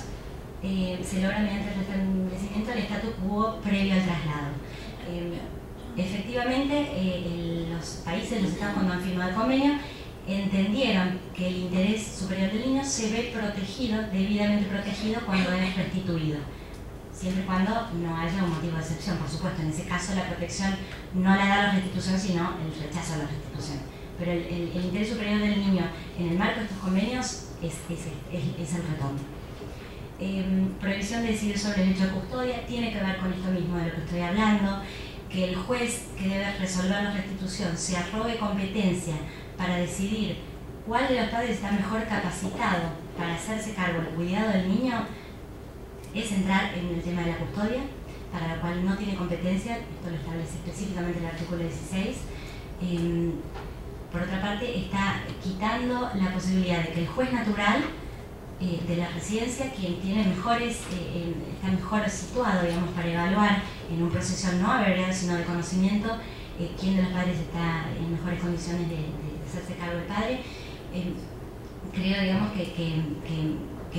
se logra mediante el restablecimiento del statu quo previo al traslado. Efectivamente, los países, los estados, cuando han firmado el convenio, entendieron que el interés superior del niño se ve protegido, debidamente protegido, cuando es restituido, siempre y cuando no haya un motivo de excepción. Por supuesto, en ese caso la protección no la da la restitución, sino el rechazo a la restitución. Pero el interés superior del niño en el marco de estos convenios es el retorno. Prohibición de decidir sobre el hecho de custodia tiene que ver con esto mismo de lo que estoy hablando, que el juez que debe resolver la restitución se arrogue competencia para decidir cuál de los padres está mejor capacitado para hacerse cargo del cuidado del niño, es entrar en el tema de la custodia, para la cual no tiene competencia. Esto lo establece específicamente el artículo 16. Por otra parte, está quitando la posibilidad de que el juez natural de la residencia, quien tiene está mejor situado, digamos, para evaluar en un proceso no abreviado sino de conocimiento, quién de los padres está en mejores condiciones de hacerse cargo del padre. Creo, digamos, que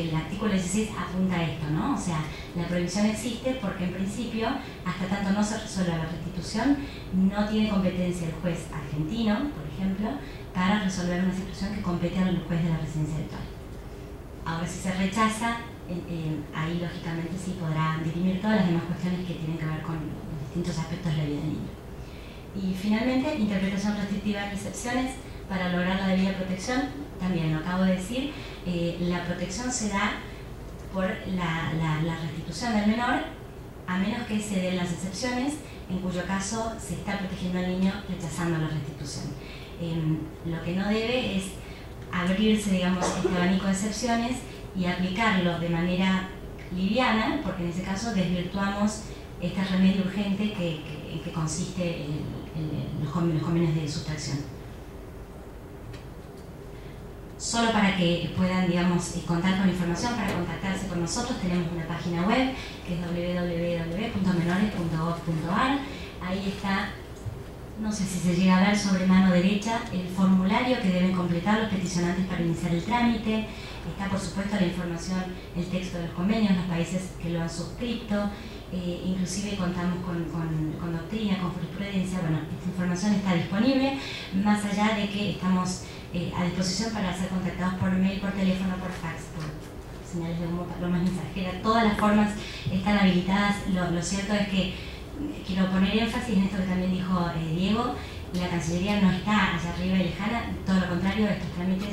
el artículo 16 apunta a esto, ¿no? O sea, la prohibición existe porque en principio, hasta tanto no se resuelva la restitución, no tiene competencia el juez argentino, por ejemplo, para resolver una situación que compete al juez de la residencia del padre. Ahora, si se rechaza, ahí lógicamente sí podrá dirimir todas las demás cuestiones que tienen que ver con los distintos aspectos de la vida del niño. Y finalmente, interpretación restrictiva de excepciones para lograr la debida protección. También lo acabo de decir, la protección se da por la restitución del menor, a menos que se den las excepciones, en cuyo caso se está protegiendo al niño rechazando la restitución. Lo que no debe es abrirse, digamos, este abanico de excepciones y aplicarlo de manera liviana, porque en ese caso desvirtuamos este remedio urgente en que consiste los convenios de sustracción. Solo para que puedan, digamos, contar con información, para contactarse con nosotros, tenemos una página web que es www.menores.gov.ar. Ahí está, no sé si se llega a ver sobre mano derecha, el formulario que deben completar los peticionantes para iniciar el trámite. Está, por supuesto, la información, el texto de los convenios, los países que lo han suscrito, inclusive contamos con doctrina, con jurisprudencia. Bueno, esta información está disponible, más allá de que estamos a disposición para ser contactados por mail, por teléfono, por fax, por señales de humo, palomas mensajeras. Todas las formas están habilitadas. Lo cierto es que quiero poner énfasis en esto que también dijo Diego: la Cancillería no está allá arriba y lejana, todo lo contrario, estos trámites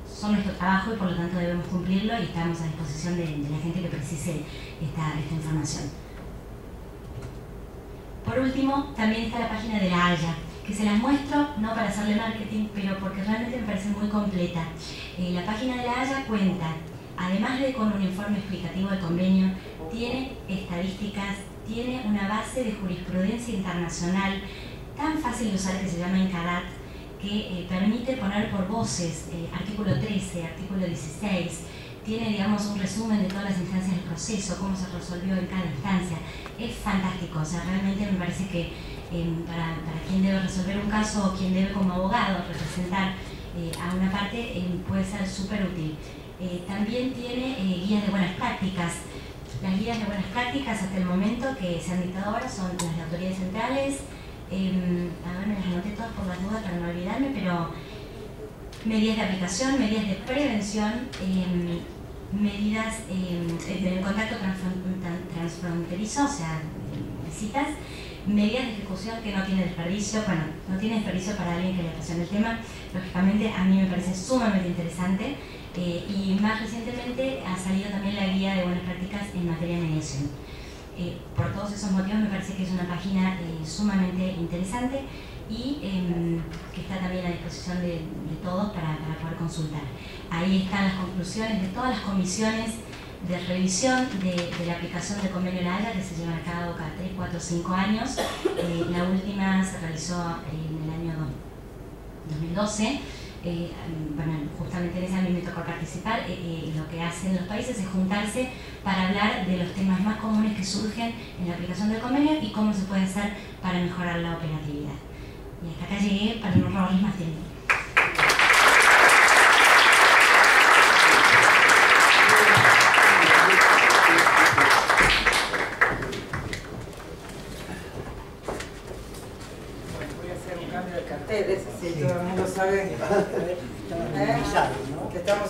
son nuestro trabajo y por lo tanto debemos cumplirlo, y estamos a disposición de la gente que precise esta información. Por último, también está la página de la Haya, que se las muestro no para hacerle marketing, pero porque realmente me parece muy completa. La página de la Haya cuenta, además de con un informe explicativo del convenio, tiene estadísticas, tiene una base de jurisprudencia internacional tan fácil de usar que se llama INCADAT, que permite poner por voces artículo 13, artículo 16, tiene, digamos, un resumen de todas las instancias del proceso, cómo se resolvió en cada instancia. Es fantástico, o sea, realmente me parece que para quien debe resolver un caso o quien debe como abogado representar a una parte, puede ser súper útil. También tiene guías de buenas prácticas. Las guías de buenas prácticas hasta el momento que se han dictado ahora son las de autoridades centrales. A ver, me las anoté todas por las dudas para no olvidarme, pero medidas de aplicación, medidas de prevención, medidas del contacto transfronterizo, o sea, visitas, medidas de ejecución que no tiene desperdicio. Bueno, no tiene desperdicio para alguien que le apasione el tema. Lógicamente, a mí me parece sumamente interesante. Y más recientemente ha salido también la guía de buenas prácticas en materia de mediación. Por todos esos motivos me parece que es una página sumamente interesante y que está también a disposición de todos para poder consultar. Ahí están las conclusiones de todas las comisiones de revisión de la aplicación del convenio de la Haya, que se llevan a cabo cada 3, 4, 5 años. La última se realizó en el año 2012. Bueno, justamente en ese año me tocó participar. Lo que hacen los países es juntarse para hablar de los temas más comunes que surgen en la aplicación del convenio y cómo se puede hacer para mejorar la operatividad. Y hasta acá llegué para no robarles más tiempo. Voy a hacer un cambio de cartel, ese sí, todo el mundo sabe.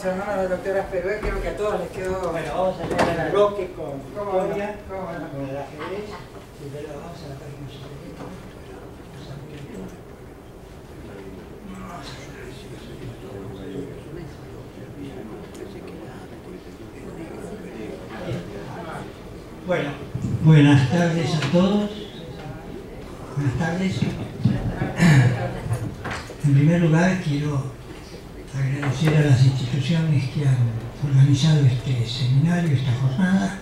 los hermanos de la doctora Perú, creo que a todos les quedó... Bueno, vamos a leer al bloque con historia, ¿Cómo no? con el ajedrez, y luego vamos a la página superior. Bueno, buenas tardes a todos. Buenas tardes. En primer lugar, quiero agradecer a las instituciones que han organizado este seminario, esta jornada,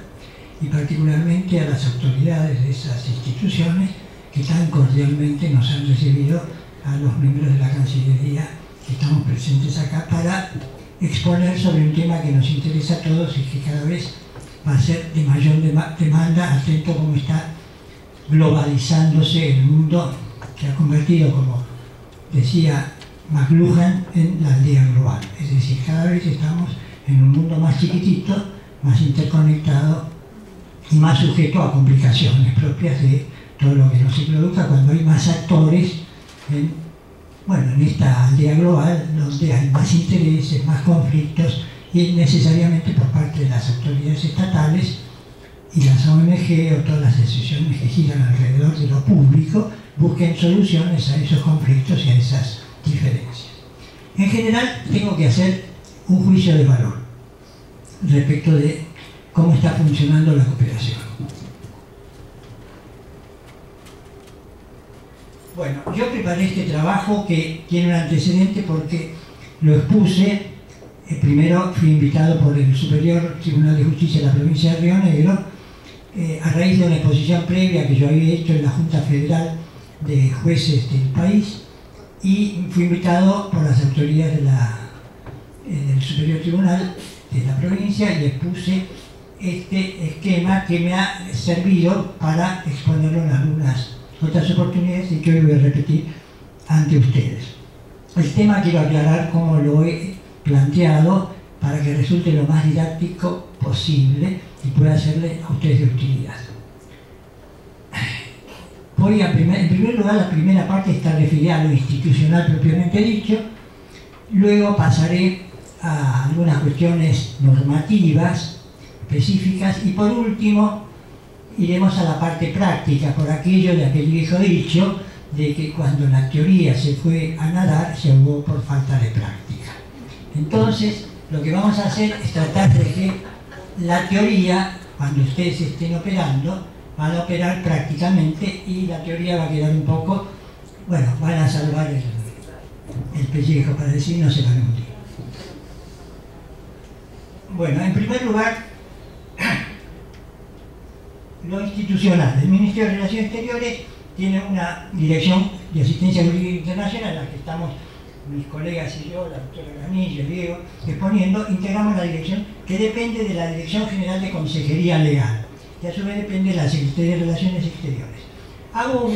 y particularmente a las autoridades de esas instituciones que tan cordialmente nos han recibido a los miembros de la Cancillería que estamos presentes acá para exponer sobre un tema que nos interesa a todos y que cada vez va a ser de mayor demanda, atento como está globalizándose el mundo, que ha convertido, como decía McLuhan, en la aldea global. Es decir, cada vez estamos en un mundo más chiquitito, más interconectado y más sujeto a complicaciones propias de todo lo que no se produzca cuando hay más actores en esta aldea global, donde hay más intereses, más conflictos, y necesariamente por parte de las autoridades estatales y las ONG o todas las instituciones que giran alrededor de lo público busquen soluciones a esos conflictos y a esas diferencias. En general, tengo que hacer un juicio de valor respecto de cómo está funcionando la cooperación. Bueno, yo preparé este trabajo que tiene un antecedente porque lo expuse. Primero fui invitado por el Superior Tribunal de Justicia de la provincia de Río Negro a raíz de una exposición previa que yo había hecho en la Junta Federal de Jueces del país, y fui invitado por las autoridades del Superior Tribunal de la provincia y expuse este esquema que me ha servido para exponerlo en algunas otras oportunidades y que hoy voy a repetir ante ustedes. El tema quiero aclarar cómo lo he planteado para que resulte lo más didáctico posible y pueda serle a ustedes de utilidad. En primer lugar, la primera parte está referida a lo institucional propiamente dicho, luego pasaré a algunas cuestiones normativas específicas y por último iremos a la parte práctica, por aquello de aquel viejo dicho de que cuando la teoría se fue a nadar se ahogó por falta de práctica. Entonces, lo que vamos a hacer es tratar de que la teoría, cuando ustedes estén operando, van a operar prácticamente y la teoría va a quedar un poco, van a salvar el pellejo, para decir no se van a hundir. Bueno, en primer lugar, lo institucional. El Ministerio de Relaciones Exteriores tiene una dirección de asistencia jurídica internacional, en la que estamos mis colegas y yo, la doctora Granillo, Diego, exponiendo. Integramos la dirección que depende de la Dirección General de Consejería Legal, y a su vez depende de la Secretaría de Relaciones Exteriores. Hago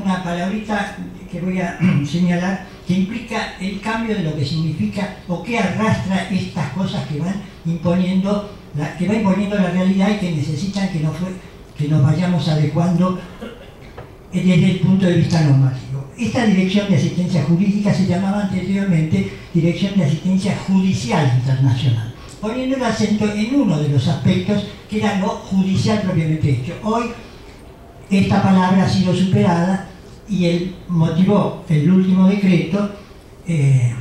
una palabrita que voy a señalar que implica el cambio de lo que significa o que arrastra estas cosas que van imponiendo la realidad y que necesitan que nos vayamos adecuando desde el punto de vista normativo. Esta Dirección de Asistencia Jurídica se llamaba anteriormente Dirección de Asistencia Judicial Internacional, poniendo el acento en uno de los aspectos que era lo judicial propiamente dicho. Hoy esta palabra ha sido superada y motivó el último decreto que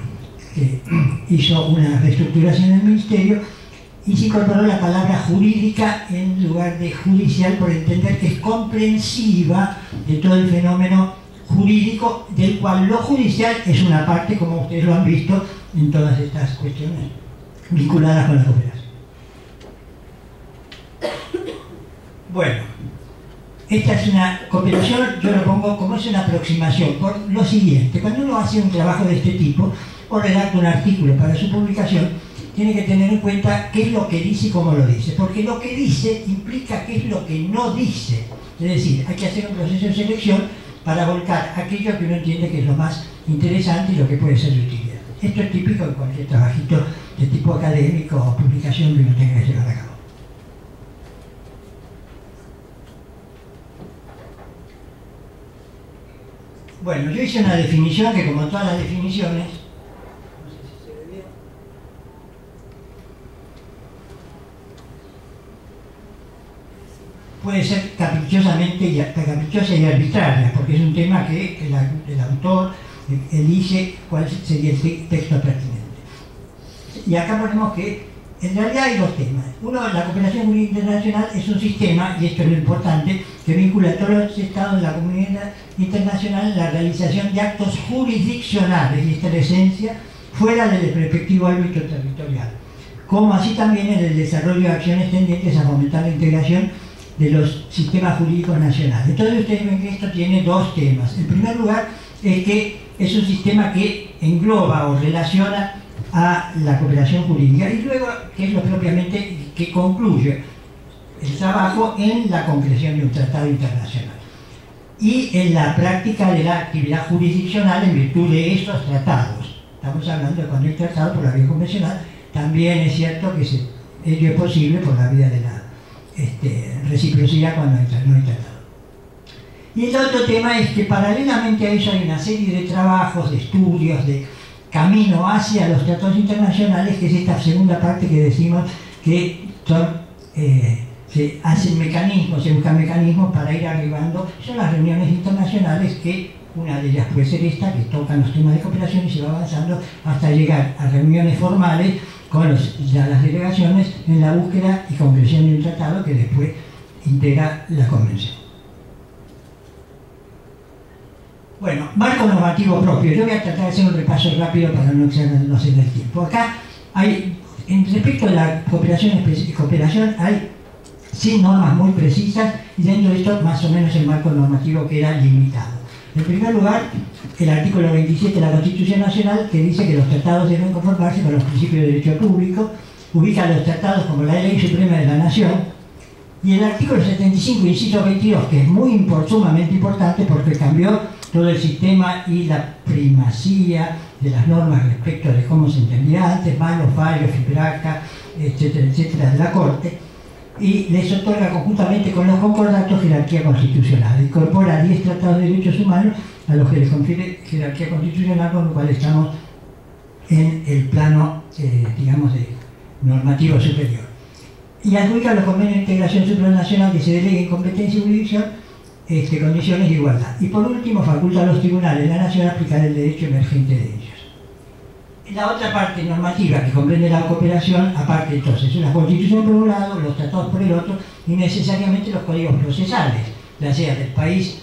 hizo una reestructuración en el Ministerio y se incorporó la palabra jurídica en lugar de judicial, por entender que es comprensiva de todo el fenómeno jurídico, del cual lo judicial es una parte, como ustedes lo han visto en todas estas cuestiones vinculadas con la cooperación. Bueno, esta es una cooperación, yo lo pongo como es una aproximación, por lo siguiente: cuando uno hace un trabajo de este tipo o redacta un artículo para su publicación, tiene que tener en cuenta qué es lo que dice y cómo lo dice, porque lo que dice implica qué es lo que no dice. Es decir, hay que hacer un proceso de selección para volcar aquello que uno entiende que es lo más interesante y lo que puede ser de utilidad. Esto es típico en cualquier trabajito de tipo académico o publicación que uno tenga que llevar a cabo. Bueno, yo hice una definición que, como todas las definiciones, no sé si se ve bien, puede ser caprichosa y arbitraria, porque es un tema que el autor elige cuál sería el texto pertinente. Y acá ponemos que en realidad hay dos temas. Uno, la cooperación jurídica internacional es un sistema, y esto es lo importante, que vincula a todos los estados de la comunidad internacional en la realización de actos jurisdiccionales, y esta es la esencia, fuera del respectivo ámbito territorial, como así también en el desarrollo de acciones tendientes a fomentar la integración de los sistemas jurídicos nacionales. Entonces ustedes ven que esto tiene dos temas. En primer lugar, es que es un sistema que engloba o relaciona a la cooperación jurídica, y luego, que es lo propiamente que concluye el trabajo en la concreción de un tratado internacional y en la práctica de la actividad jurisdiccional en virtud de esos tratados. Estamos hablando de cuando hay tratado por la vía convencional. También es cierto que ello es posible por la vía de la reciprocidad cuando no hay tratado. Y el otro tema es que paralelamente a eso hay una serie de trabajos, de estudios, de camino hacia los tratados internacionales, que es esta segunda parte que decimos que se hacen mecanismos, se buscan mecanismos para ir arribando. Son las reuniones internacionales, que una de ellas puede ser esta, que tocan los temas de cooperación y se va avanzando hasta llegar a reuniones formales con las delegaciones en la búsqueda y concreción de un tratado que después integra la convención. Bueno, marco normativo propio. Yo voy a tratar de hacer un repaso rápido para no hacer el tiempo. Acá hay, respecto a la cooperación hay 100 normas muy precisas, y dentro de esto más o menos el marco normativo queda limitado. En primer lugar, el artículo 27 de la Constitución Nacional, que dice que los tratados deben conformarse con los principios de derecho público, ubica los tratados como la ley suprema de la nación. Y el artículo 75, inciso 22, que es sumamente importante porque cambió todo el sistema y la primacía de las normas respecto de cómo se entendía antes, más los fallos, Fibraca, etcétera, etcétera, de la Corte, y les otorga conjuntamente con los concordatos jerarquía constitucional. Incorpora 10 tratados de derechos humanos a los que les confiere jerarquía constitucional, con lo cual estamos en el plano, digamos, de normativo superior. Y adjudica los convenios de integración supranacional que se deleguen competencia y jurisdicción, condiciones de igualdad. Y por último, faculta a los tribunales de la nación a aplicar el derecho emergente de ellos. La otra parte normativa que comprende la cooperación, aparte entonces, es la Constitución por un lado, los tratados por el otro, y necesariamente los códigos procesales, ya sea del país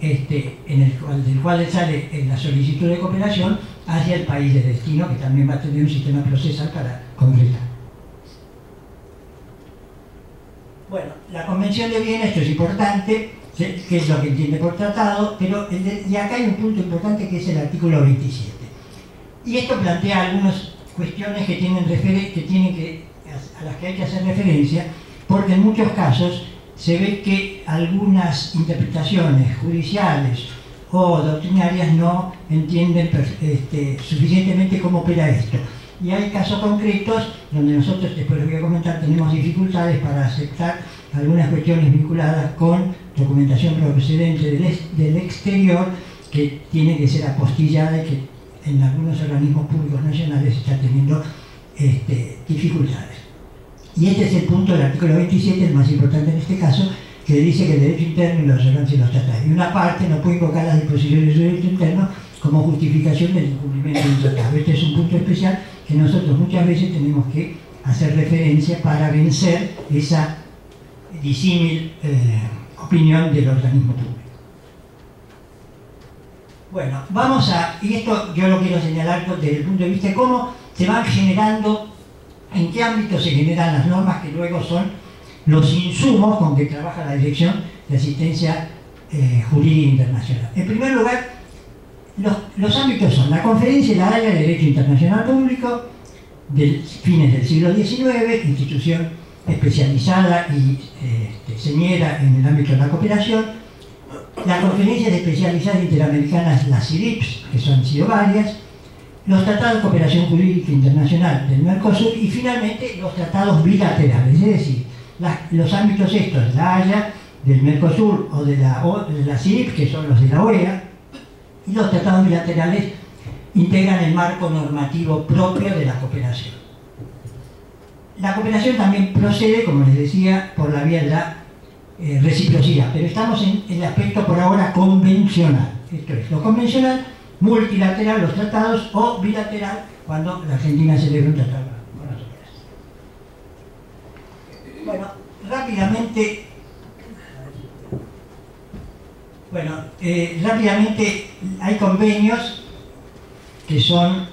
del cual sale la solicitud de cooperación, hacia el país de destino, que también va a tener un sistema procesal para concretar. Bueno, la Convención de Viena, esto es importante, que es lo que entiende por tratado, pero y acá hay un punto importante que es el artículo 27. Y esto plantea algunas cuestiones a las que hay que hacer referencia, porque en muchos casos se ve que algunas interpretaciones judiciales o doctrinarias no entienden suficientemente cómo opera esto. Y hay casos concretos donde nosotros, después les voy a comentar, tenemos dificultades para aceptar algunas cuestiones vinculadas con documentación procedente del exterior, que tiene que ser apostillada y que en algunos organismos públicos nacionales está teniendo dificultades. Y este es el punto del artículo 27, el más importante en este caso, que dice que el derecho interno y la observancia de los tratados. Y una parte no puede invocar las disposiciones del derecho interno como justificación del incumplimiento de un tratado. Este es un punto especial que nosotros muchas veces tenemos que hacer referencia para vencer esa disímil opinión del organismo público. Bueno, y esto yo lo quiero señalar desde el punto de vista de cómo se van generando, en qué ámbito se generan las normas que luego son los insumos con que trabaja la Dirección de Asistencia Jurídica Internacional. En primer lugar, los ámbitos son la Conferencia de la Haya de Derecho Internacional Público, de fines del siglo XIX, institución especializada y señera en el ámbito de la cooperación, las conferencias especializadas interamericanas, las CIRIPS, que han sido varias, los tratados de cooperación jurídica internacional del Mercosur, y finalmente los tratados bilaterales, es decir, los ámbitos estos, la Haya, del Mercosur o de la CIRIPS, que son los de la OEA, y los tratados bilaterales integran el marco normativo propio de la cooperación. La cooperación también procede, como les decía, por la vía de la reciprocidad, pero estamos en el aspecto por ahora convencional. Esto es, lo convencional, multilateral, los tratados, o bilateral, cuando la Argentina celebra un tratado con otro país. Bueno, rápidamente hay convenios que son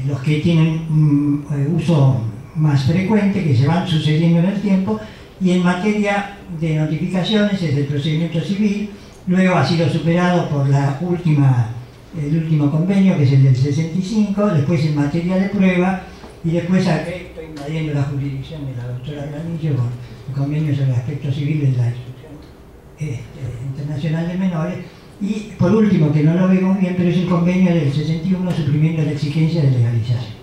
los que tienen uso más frecuente, que se van sucediendo en el tiempo, y en materia de notificaciones es el procedimiento civil, luego ha sido superado por el último convenio, que es el del 65, después en materia de prueba, y después estoy invadiendo la jurisdicción de la doctora Granillo con el convenio sobre aspectos civiles de la Instrucción Internacional de Menores, y por último, que no lo vemos bien, pero es el convenio del 61 suprimiendo la exigencia de legalización.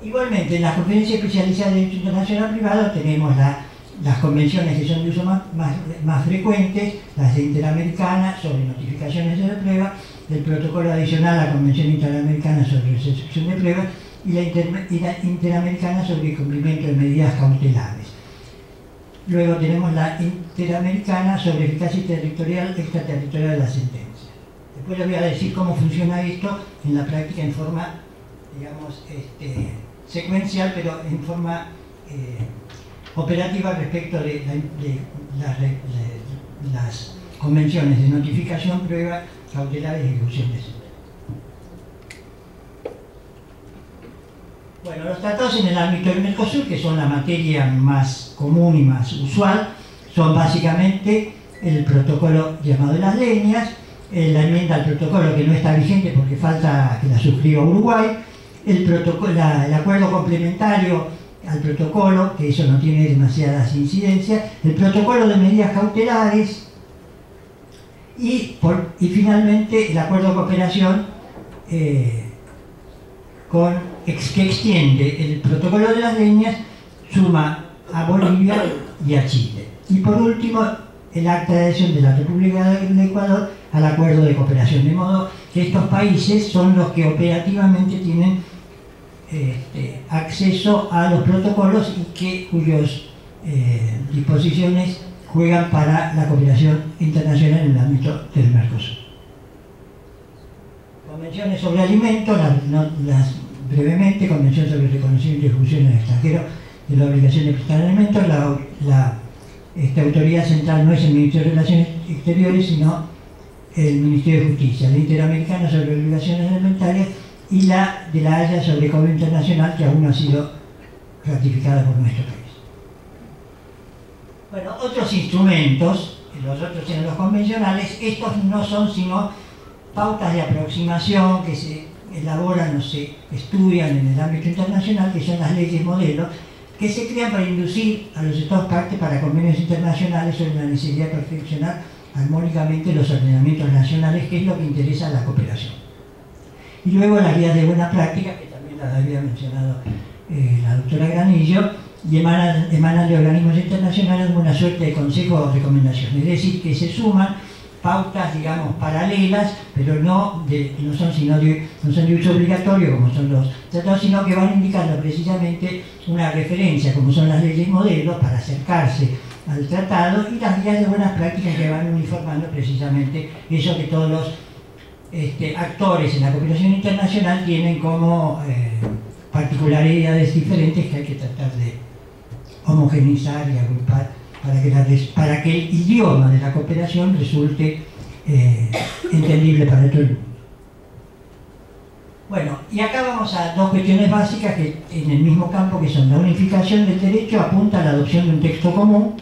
Igualmente, en la Conferencia Especializada de Derecho Internacional Privado tenemos las convenciones que son de uso más frecuentes, las de Interamericana sobre notificaciones de prueba, el protocolo adicional a la Convención Interamericana sobre recepción de pruebas y la Interamericana sobre cumplimiento de medidas cautelares. Luego tenemos la Interamericana sobre eficacia extraterritorial de la sentencia. Después les voy a decir cómo funciona esto en la práctica en forma, digamos, secuencial, pero en forma operativa respecto de las convenciones de notificación, prueba, cautelares y ejecución de sentencia. Bueno, los tratados en el ámbito del Mercosur, que son la materia más común y más usual, son básicamente el protocolo llamado de las leñas, la enmienda al protocolo que no está vigente porque falta que la suscriba Uruguay, el acuerdo complementario al protocolo, que eso no tiene demasiadas incidencias, el protocolo de medidas cautelares y finalmente el acuerdo de cooperación que extiende el protocolo de las leñas, suma a Bolivia y a Chile. Y por último, el acta de adhesión de la República del Ecuador al acuerdo de cooperación, de modo que estos países son los que operativamente tienen acceso a los protocolos y cuyas disposiciones juegan para la cooperación internacional en el ámbito del Mercosur. Convenciones sobre alimentos, brevemente, Convención sobre el reconocimiento y ejecución en el extranjero de la obligación de prestar alimentos. Esta autoridad central no es el Ministerio de Relaciones Exteriores, sino el Ministerio de Justicia. La Interamericana sobre obligaciones alimentarias y la de la Haya sobre cobro internacional, que aún no ha sido ratificada por nuestro país. Bueno, otros instrumentos, los otros eran los convencionales, estos no son sino pautas de aproximación que se elaboran o se estudian en el ámbito internacional, que son las leyes modelo, que se crean para inducir a los Estados partes para convenios internacionales sobre la necesidad de perfeccionar armónicamente los ordenamientos nacionales, que es lo que interesa a la cooperación. Y luego las guías de buena práctica, que también las había mencionado la doctora Granillo, y emanan de organismos internacionales una suerte de consejos o recomendaciones, es decir, que se suman pautas, digamos, paralelas, pero no son de uso obligatorio como son los tratados, sino que van indicando precisamente una referencia, como son las leyes modelos, para acercarse al tratado, y las guías de buenas prácticas que van uniformando precisamente eso que todos los actores en la cooperación internacional tienen como particularidades diferentes que hay que tratar de homogeneizar y agrupar para que el idioma de la cooperación resulte entendible para todo el mundo. Bueno, y acá vamos a dos cuestiones básicas que en el mismo campo, que son la unificación del derecho, apunta a la adopción de un texto común,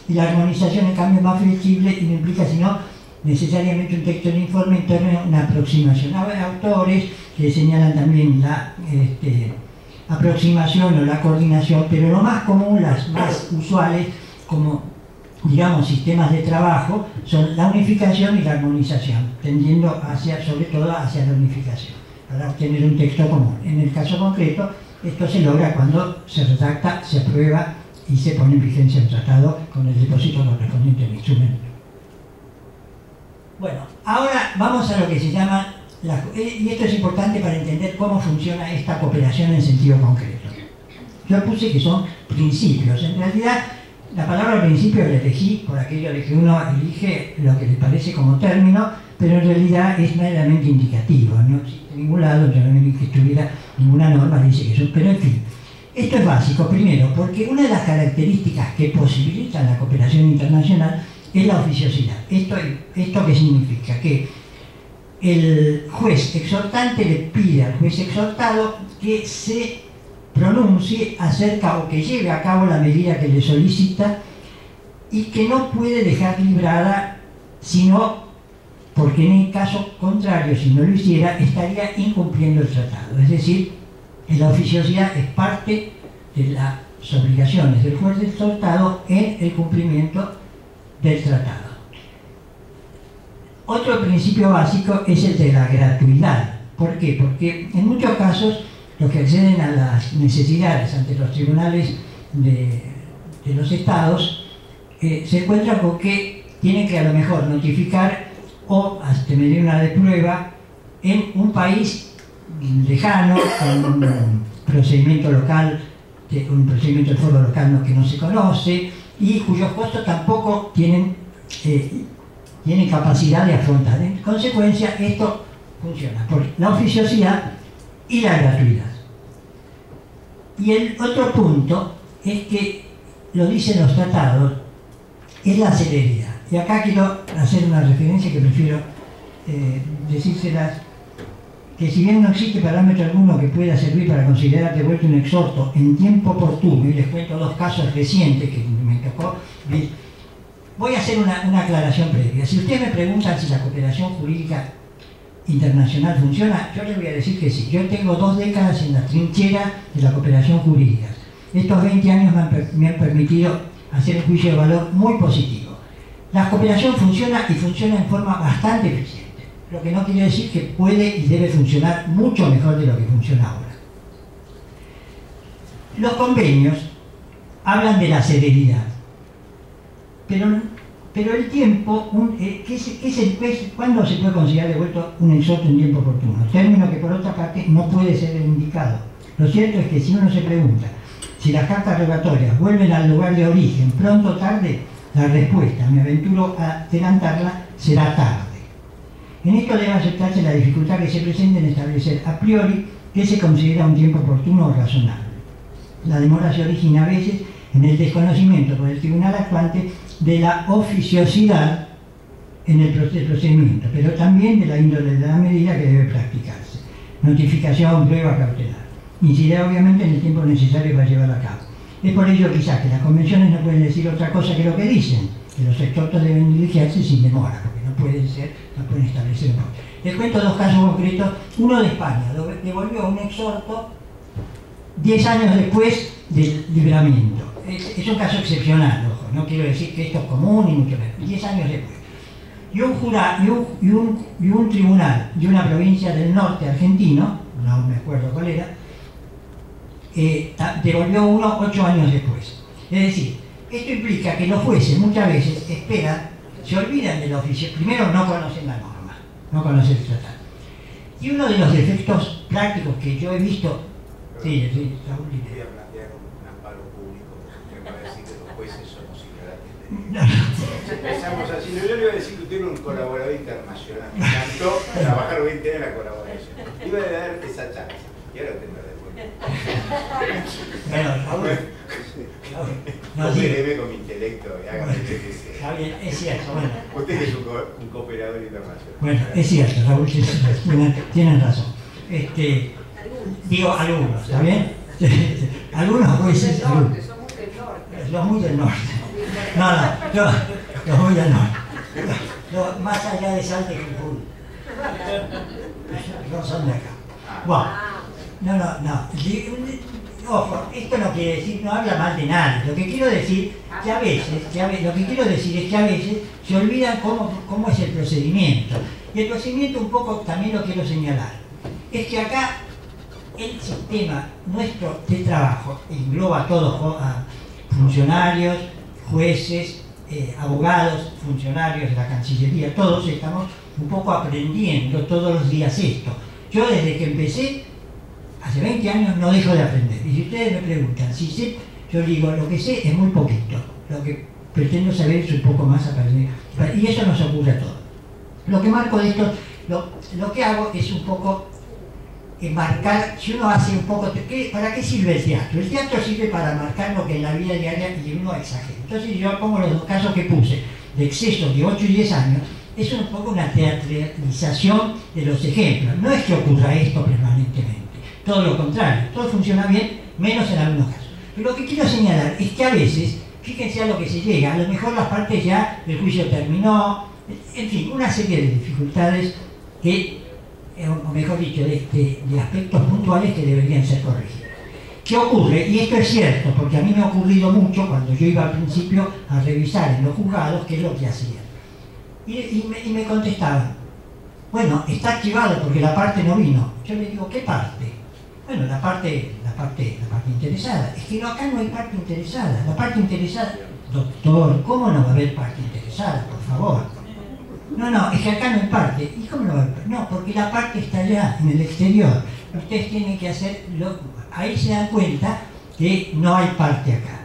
y la armonización en cambio es más flexible y no implica sino necesariamente un texto de informe interno, una aproximación. Hay autores que señalan también la aproximación o la coordinación, pero lo más común, las más usuales, como digamos sistemas de trabajo, son la unificación y la armonización, tendiendo sobre todo hacia la unificación, para obtener un texto común. En el caso concreto, esto se logra cuando se redacta, se aprueba y se pone en vigencia el tratado con el depósito correspondiente al instrumento. Bueno, ahora vamos a lo que se llama, y esto es importante para entender cómo funciona esta cooperación en sentido concreto. Yo puse que son principios, en realidad La palabra al principio la elegí por aquello de que uno elige lo que le parece como término, pero en realidad es meramente indicativo. No existe ningún lado, yo no vi que estuviera ninguna norma, dice que eso. Pero en fin, esto es básico, primero, porque una de las características que posibilitan la cooperación internacional es la oficiosidad. ¿Esto qué significa? Que el juez exhortante le pide al juez exhortado que se pronuncie acerca o que lleve a cabo la medida que le solicita y que no puede dejar librada, sino porque en el caso contrario, si no lo hiciera, estaría incumpliendo el tratado. Es decir, la oficiosidad es parte de las obligaciones del juez exhortado en el cumplimiento del tratado. Otro principio básico es el de la gratuidad. ¿Por qué? Porque en muchos casos los que acceden a las necesidades ante los tribunales de los estados se encuentran con que tienen que a lo mejor notificar o hasta medir una de prueba en un país lejano, con un procedimiento local, un procedimiento de foro local que no se conoce y cuyos costos tampoco tienen capacidad de afrontar. En consecuencia, esto funciona por la oficiosidad y la gratuidad. Y el otro punto es que, lo dicen los tratados, es la celeridad. Y acá quiero hacer una referencia que prefiero decírselas, que si bien no existe parámetro alguno que pueda servir para considerar devuelto un exhorto en tiempo oportuno, y les cuento dos casos recientes que me tocó, voy a hacer una aclaración previa. Si ustedes me preguntan si la cooperación jurídica internacional funciona, yo les voy a decir que sí. Yo tengo 2 décadas en la trinchera de la cooperación jurídica. Estos 20 años me han permitido hacer un juicio de valor muy positivo. La cooperación funciona y funciona en forma bastante eficiente, lo que no quiere decir que puede y debe funcionar mucho mejor de lo que funciona ahora. Los convenios hablan de la celeridad, pero el tiempo, ¿cuándo se puede considerar devuelto un exhorto en tiempo oportuno? Término que por otra parte no puede ser indicado. Lo cierto es que si uno se pregunta si las cartas rogatorias vuelven al lugar de origen pronto o tarde, la respuesta, me aventuro a adelantarla, será tarde. En esto debe aceptarse la dificultad que se presenta en establecer a priori qué se considera un tiempo oportuno o razonable. La demora se origina a veces en el desconocimiento por el tribunal actuante de la oficiosidad en el procedimiento, pero también de la índole de la medida que debe practicarse. Notificación, prueba cautelar. Incidirá obviamente en el tiempo necesario para llevarla a cabo. Es por ello quizás que las convenciones no pueden decir otra cosa que lo que dicen, que los exhortos deben diligenciarse sin demora, porque no pueden establecer un poco. Les cuento 2 casos concretos. Uno de España, devolvió un exhorto 10 años después del libramiento. Es un caso excepcional, ojo, no quiero decir que esto es común ni mucho menos. 10 años después. Y un tribunal de una provincia del norte argentino, no me acuerdo cuál era, devolvió uno 8 años después. Es decir, esto implica que los jueces muchas veces esperan, se olvidan del oficio, primero no conocen la norma, no conocen el tratado. Y uno de los defectos prácticos que yo he visto, sí, Raúl, voy a plantear un amparo público, me parece que los jueces somos ignorantes. Si empezamos así, yo le iba a decir que usted era un colaborador internacional, me encantó trabajar 20 años en la colaboración. Iba a dar esa chance, y ahora te me bueno, Raúl, no, coopéreme con mi intelecto y hágame que sea. Está bien, es cierto. Bueno. Usted es un cooperador internacional. Bueno, es cierto, Raúl, tienen razón. Digo algunos, ¿está bien? Algunos jueces. Somos del norte. Los muy del norte. Los muy del norte. Más allá de Salta y Jujuy. No son de acá. Bueno. No. Ojo, esto no quiere decir, no habla mal de nadie. Lo que quiero decir es que a veces se olvidan cómo es el procedimiento. Y el procedimiento un poco también lo quiero señalar. Es que acá el sistema nuestro de trabajo engloba a todos, a funcionarios, jueces, abogados, funcionarios de la Cancillería, todos estamos un poco aprendiendo todos los días esto. Yo desde que empecé, hace 20 años, no dejo de aprender. Y si ustedes me preguntan si sé, yo digo, lo que sé es muy poquito. lo que pretendo saber es un poco más a partir de... Y eso nos ocurre a todos. Lo que marco de esto, lo que hago es un poco marcar, si uno hace un poco... ¿Para qué sirve el teatro? El teatro sirve para marcar lo que en la vida diaria y uno exagera. Entonces yo pongo los dos casos que puse, de exceso de 8 y 10 años, es un poco una teatralización de los ejemplos. No es que ocurra esto permanentemente, todo lo contrario, todo funciona bien, menos en algunos casos. Pero lo que quiero señalar es que a veces, fíjense a lo que se llega, a lo mejor las partes ya, el juicio terminó, en fin, una serie de dificultades que, o mejor dicho, de aspectos puntuales que deberían ser corregidos. ¿Qué ocurre? Y esto es cierto, porque a mí me ha ocurrido mucho cuando yo iba al principio a revisar en los juzgados qué es lo que hacían. Y me contestaban, bueno, está archivado porque la parte no vino. Yo le digo, ¿qué parte? Bueno, la parte interesada. Es que no, acá no hay parte interesada. La parte interesada, doctor, ¿cómo no va a haber parte interesada? Por favor. No, es que acá no hay parte. ¿Y cómo no va a haber parte? No, porque la parte está allá, en el exterior. Ustedes tienen que hacerlo. Ahí se dan cuenta que no hay parte acá.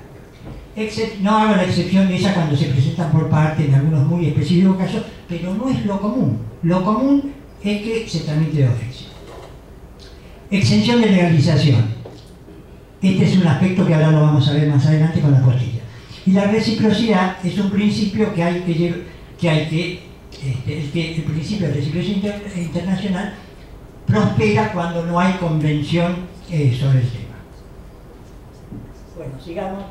No hago la excepción de esa cuando se presentan por parte en algunos muy específicos casos, pero no es lo común. Lo común es que se tramite de oficio. Exención de legalización. Este es un aspecto que ahora lo vamos a ver más adelante con la postilla. Y la reciprocidad es un principio que el principio de reciprocidad internacional prospera cuando no hay convención sobre el tema. Bueno, sigamos.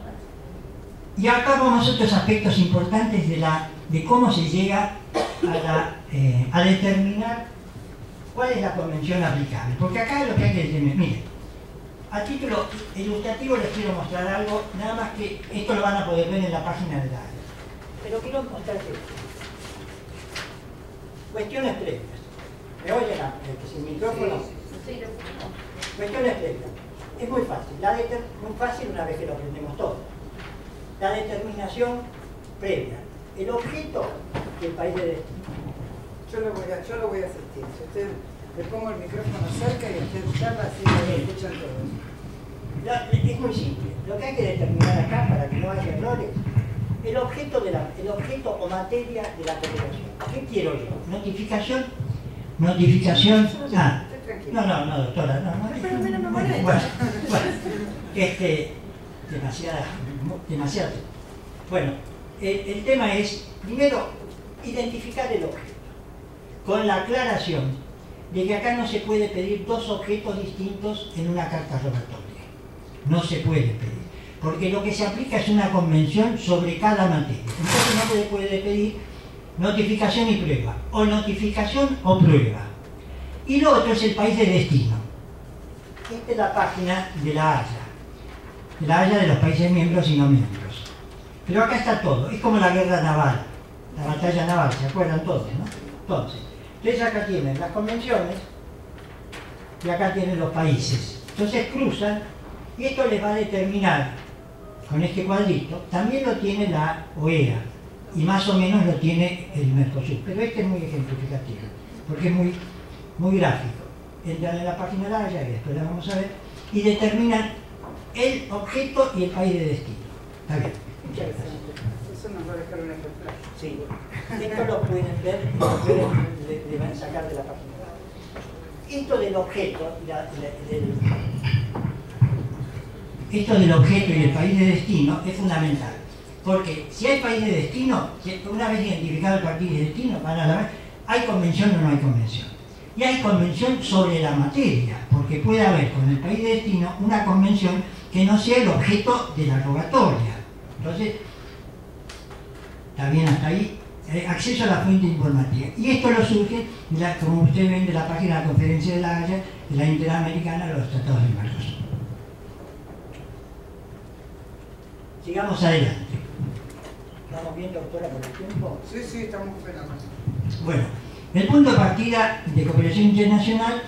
Y acá vamos a otros aspectos importantes de cómo se llega a determinar cuál es la convención aplicable. Porque acá lo que hay que determinar, miren, a título ilustrativo les quiero mostrar algo, nada más que esto lo van a poder ver en la página de la área. Pero quiero mostrarles cuestiones previas. ¿Me oyen? ¿El micrófono? Sí. Cuestiones previas. Es muy fácil. Muy fácil una vez que lo aprendemos todo. La determinación previa. El objeto del país de destino. Yo lo voy a asistir. Si usted le pongo el micrófono cerca y usted charla, así lo escuchan todos. Es muy simple. Lo que hay que determinar acá, para que no haya errores, el objeto o materia de la cooperación. ¿Qué quiero yo? Notificación. No, doctora, no. Bueno, demasiado. Bueno, el tema es, primero, identificar el objeto, con la aclaración de que acá no se puede pedir dos objetos distintos en una carta rogatoria. No se puede pedir, porque lo que se aplica es una convención sobre cada materia. Entonces no se puede pedir notificación y prueba, o notificación o prueba. Y lo otro es el país de destino. Esta es la página de la Haya de los países miembros y no miembros. Pero acá está todo, es como la guerra naval, la batalla naval, ¿se acuerdan todos, no? Entonces, ustedes acá tienen las convenciones y acá tienen los países. Entonces cruzan y esto les va a determinar, con este cuadrito, también lo tiene la OEA y más o menos lo tiene el Mercosur, pero este es muy ejemplificativo, porque es muy gráfico. Entran en la página de la Haya, y después la vamos a ver, y determinan el objeto y el país de destino. Está bien. Muchas gracias. Eso nos va a dejar un ejemplar. Sí. Esto lo pueden ver, le van a sacar de la página. Esto del objeto, esto del objeto y el país de destino es fundamental. Porque si hay país de destino, una vez identificado el país de destino, van a la vez, ¿hay convención o no hay convención? Y hay convención sobre la materia, porque puede haber con el país de destino una convención que no sea el objeto de la rogatoria. Entonces, está bien hasta ahí, acceso a la fuente informativa. Y esto lo surge, como ustedes ven, de la página de la Conferencia de la Haya, de la Interamericana de los Tratados de Mercosur. Sigamos adelante. ¿Estamos bien, doctora, por el tiempo? Sí, estamos fenómenos. Bueno, el punto de partida de cooperación internacional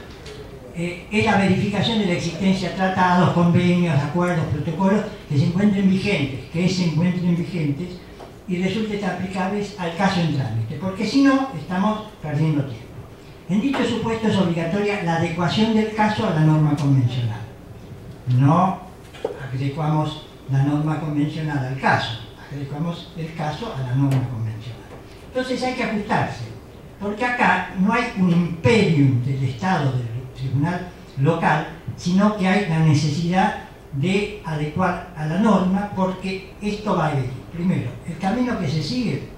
es la verificación de la existencia de tratados, convenios, acuerdos, protocolos que se encuentren vigentes, y resulten aplicables al caso en trámite, porque si no, estamos perdiendo tiempo. En dicho supuesto es obligatoria la adecuación del caso a la norma convencional. No adecuamos la norma convencional al caso. adecuamos el caso a la norma convencional. Entonces hay que ajustarse, porque acá no hay un imperium del Estado, del tribunal local, sino que hay la necesidad de adecuar a la norma, porque esto va a venir. Primero, el camino que se sigue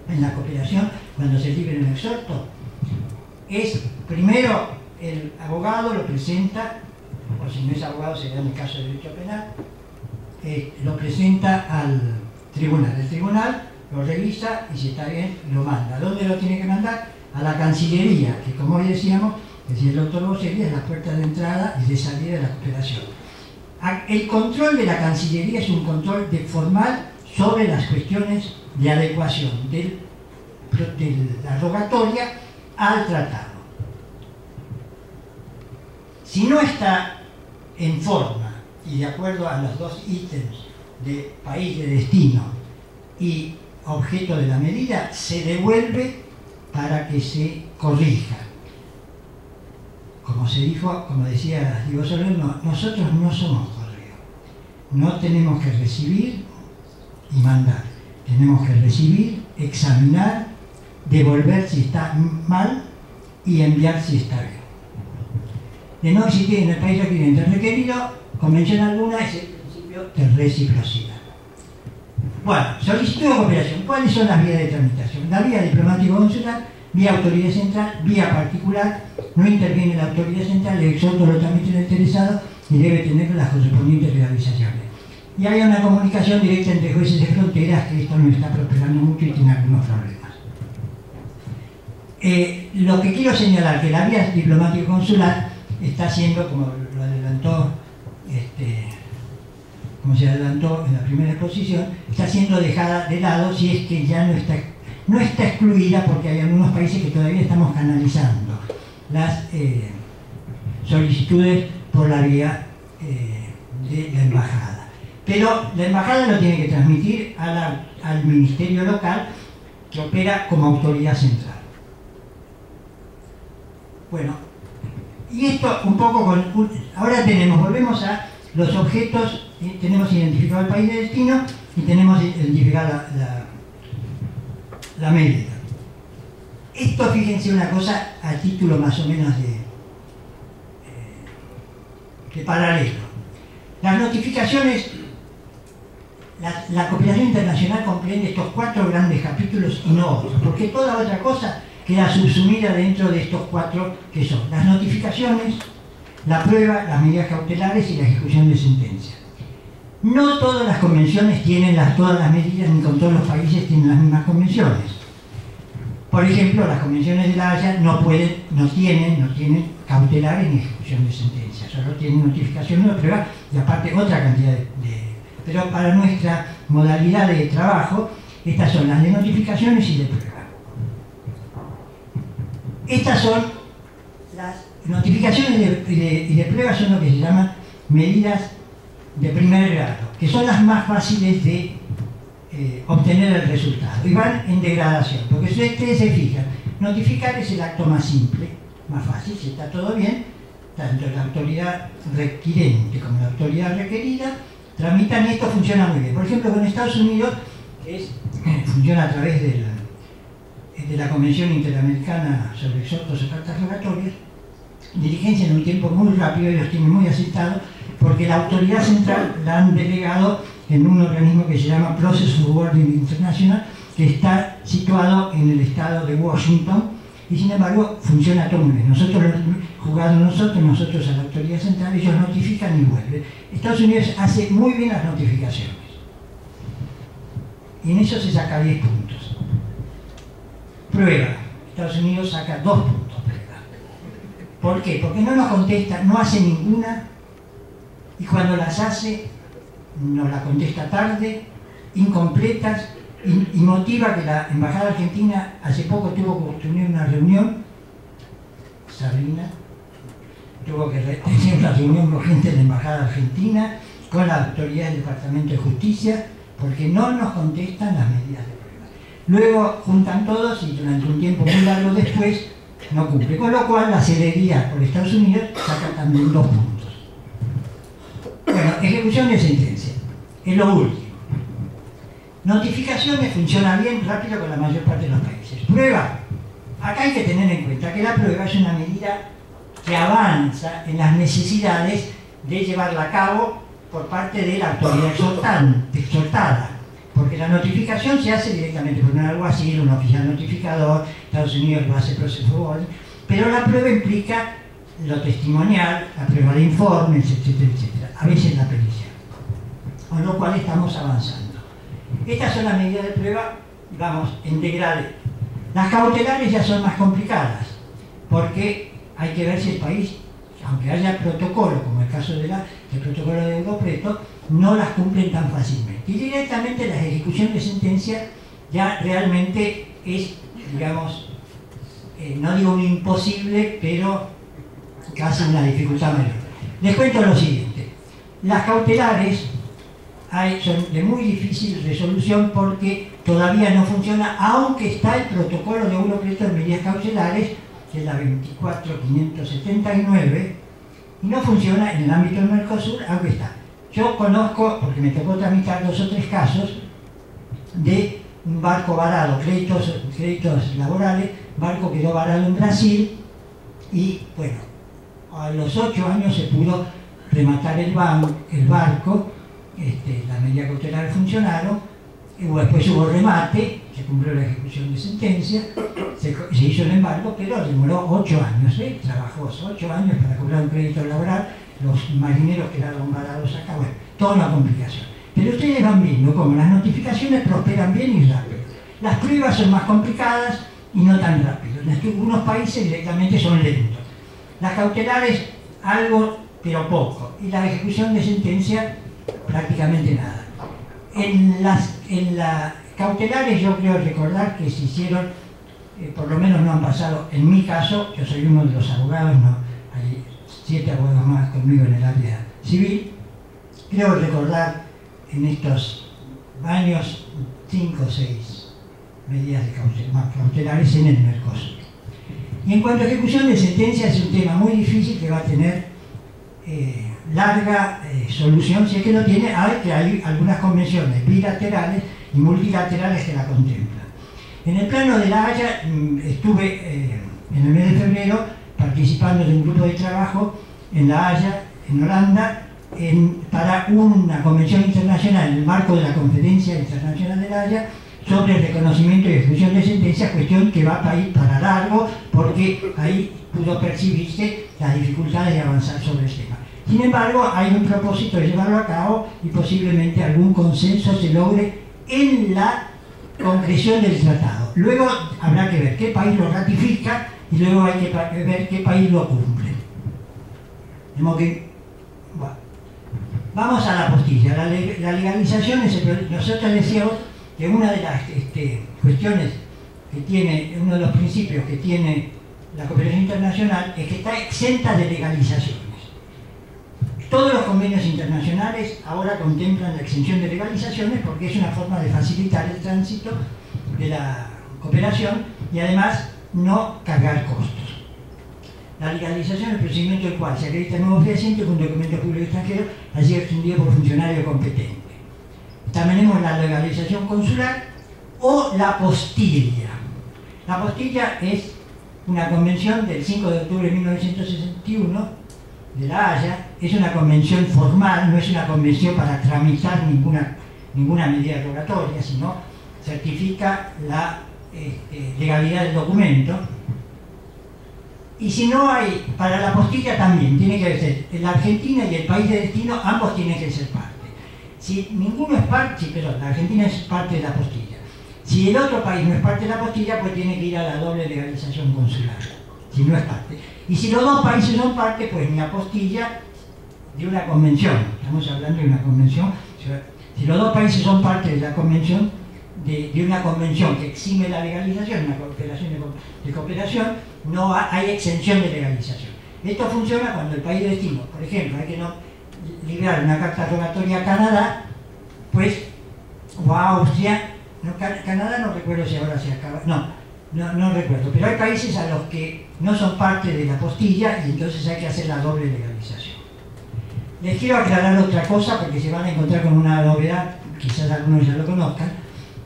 en la cooperación cuando se libre un exhorto es, primero, el abogado lo presenta, o si no es abogado será en el caso de derecho penal, lo presenta al tribunal. El tribunal lo revisa y si está bien lo manda. ¿Dónde lo tiene que mandar? A la Cancillería, que como hoy decíamos, decía el doctor Boselli, es la puerta de entrada y de salida de la cooperación. El control de la Cancillería es un control formal sobre las cuestiones de adecuación de la rogatoria al tratado. Si no está en forma y de acuerdo a los dos ítems de país de destino y objeto de la medida, se devuelve para que se corrija. Como se dijo, como decía Diego Soler, nosotros no somos correo. No tenemos que recibir y mandar. Tenemos que recibir, examinar, devolver si está mal y enviar si está bien. De no existir en el país requiriente requerido, convención alguna es el principio de reciprocidad. Bueno, solicitud de cooperación. ¿Cuáles son las vías de tramitación? La vía diplomático-consular, vía autoridad central, vía particular. No interviene la autoridad central, el exhorto lo tramita el interesado y debe tener las correspondientes realizaciones. Y hay una comunicación directa entre jueces de fronteras, que esto no está prosperando mucho y tiene algunos problemas. Lo que quiero señalar, que la vía diplomático-consular está siendo, como lo adelantó, como se adelantó en la primera exposición, está siendo dejada de lado, si es que ya no está excluida, porque hay algunos países que todavía estamos canalizando las solicitudes por la vía de la embajada. Pero la embajada lo tiene que transmitir al ministerio local, que opera como autoridad central. Bueno, y esto un poco ahora volvemos a los objetos, tenemos identificado el país de destino y tenemos identificada la medida. Esto, fíjense una cosa, a título más o menos de paralelo. Las notificaciones, la cooperación internacional comprende estos 4 grandes capítulos y no otros, porque toda otra cosa queda subsumida dentro de estos 4 que son las notificaciones, la prueba, las medidas cautelares y la ejecución de sentencia. No todas las convenciones tienen todas las medidas, ni con todos los países tienen las mismas convenciones. Por ejemplo, las convenciones de La Haya no tienen cautelares ni ejecución de sentencia, solo tienen notificación de prueba y aparte otra cantidad pero para nuestra modalidad de trabajo, estas son las de notificaciones y de prueba. Estas son las notificaciones y de prueba, son lo que se llaman medidas de primer grado, que son las más fáciles de obtener el resultado y van en degradación, porque si ustedes se fijan, notificar es el acto más simple, más fácil, si está todo bien, tanto la autoridad requirente como la autoridad requerida tramitan y esto funciona muy bien. Por ejemplo, con Estados Unidos, que funciona a través de la Convención Interamericana sobre Exhortos y Cartas Rogatorias, diligencia en un tiempo muy rápido, ellos tienen muy asentado, porque la autoridad central la han delegado en un organismo que se llama Process Forwarding International, que está situado en el estado de Washington, y sin embargo funciona todo muy bien. Nosotros lo hemos jugado nosotros a la autoridad central, ellos notifican y vuelven. Estados Unidos hace muy bien las notificaciones. Y en eso se saca 10 puntos. Prueba. Estados Unidos saca 2 puntos prueba. ¿Por qué? Porque no nos contesta, no hace ninguna, y cuando las hace, nos la contesta tarde, incompletas, y motiva que la Embajada Argentina hace poco tuvo que tener una reunión, Sabrina, tuvo que tener una reunión con gente de la Embajada Argentina, con la autoridad del Departamento de Justicia, porque no nos contestan las medidas de prueba. Luego juntan todos y durante un tiempo muy largo después no cumple, con lo cual la celeridad por Estados Unidos saca también 2 puntos. Bueno, ejecución de sentencia, es lo último. Notificaciones funciona bien, rápido con la mayor parte de los países. Prueba. Acá hay que tener en cuenta que la prueba es una medida que avanza en las necesidades de llevarla a cabo por parte de la autoridad exhortada. Porque la notificación se hace directamente por un alguacil, un oficial notificador, Estados Unidos lo hace proceso, pero la prueba implica lo testimonial, la prueba de informes, etcétera, etcétera. A veces la pericia. Con lo cual estamos avanzando. Estas son las medidas de prueba, vamos, en degradé. Las cautelares ya son más complicadas, porque hay que ver si el país, aunque haya protocolo, como el caso del protocolo de Europreto, no las cumplen tan fácilmente. Y directamente la ejecución de sentencia ya realmente es, digamos, no digo un imposible, pero casi una dificultad mayor. Les cuento lo siguiente. Las cautelares son de muy difícil resolución porque todavía no funciona, aunque está el protocolo de Europreto de medidas cautelares, que es la 24579, y no funciona en el ámbito del Mercosur, aunque está. Yo conozco, porque me tocó tramitar 2 o 3 casos de un barco varado, créditos laborales, barco quedó varado en Brasil y, bueno, a los 8 años se pudo rematar el barco, las medidas cautelares funcionaron, y después hubo remate, se cumplió la ejecución de sentencia, se hizo el embargo, pero demoró 8 años, trabajó 8 años para cobrar un crédito laboral, los marineros quedaron varados acá, bueno, toda una complicación. Pero ustedes van viendo cómo las notificaciones prosperan bien y rápido. Las pruebas son más complicadas y no tan rápido. En algunos países directamente son lentos. Las cautelares, algo, pero poco. Y la ejecución de sentencia, prácticamente nada. En las cautelares yo creo recordar que se hicieron, por lo menos no han pasado, en mi caso, yo soy uno de los abogados, no, hay 7 abogados más conmigo en el área civil, creo recordar en estos años 5 o 6 medidas de cautelares en el Mercosur. Y en cuanto a ejecución de sentencia, es un tema muy difícil que va a tener larga solución, si es que lo tiene. Hay algunas convenciones bilaterales y multilaterales que la contemplan. En el plano de La Haya estuve en el mes de febrero participando de un grupo de trabajo en La Haya, en Holanda, para una convención internacional en el marco de la Conferencia Internacional de La Haya sobre el reconocimiento y ejecución de sentencias, cuestión que va a ir para largo porque ahí pudo percibirse las dificultades de avanzar sobre el tema. Sin embargo, hay un propósito de llevarlo a cabo y posiblemente algún consenso se logre en la concreción del tratado. Luego habrá que ver qué país lo ratifica y luego hay que ver qué país lo cumple. De modo que, bueno, vamos a la apostilla. La legalización es nosotros decíamos que una de las cuestiones que tiene, uno de los principios que tiene la cooperación internacional es que está exenta de legalizaciones. Todos los convenios internacionales ahora contemplan la exención de legalizaciones porque es una forma de facilitar el tránsito de la cooperación y además no cargar costos. La legalización es el procedimiento del cual se acredita el nuevo fehaciente con un documento público extranjero así extendido por funcionario competente. También tenemos la legalización consular o la apostilla. La apostilla es una convención del 5 de octubre de 1961 de La Haya, es una convención formal, no es una convención para tramitar ninguna medida rogatoria, sino certifica la legalidad del documento. Y si no hay, para la apostilla también tiene que ser la Argentina y el país de destino, ambos tienen que ser parte. Si ninguno es parte, la Argentina es parte de la apostilla. Si el otro país no es parte de la apostilla, pues tiene que ir a la doble legalización consular, si no es parte. Y si los dos países son parte, pues ni apostilla de una convención. Estamos hablando de una convención. Si los dos países son parte de la convención, de una convención que exime la legalización, una de cooperación, no hay exención de legalización. Esto funciona cuando el país de destino, por ejemplo, hay que no liberar una carta rogatoria a Canadá, pues, o a Austria. No, Canadá no recuerdo si ahora se acaba. No recuerdo, pero hay países a los que no son parte de la apostilla y entonces hay que hacer la doble legalización. Les quiero aclarar otra cosa porque se van a encontrar con una novedad, quizás algunos ya lo conozcan.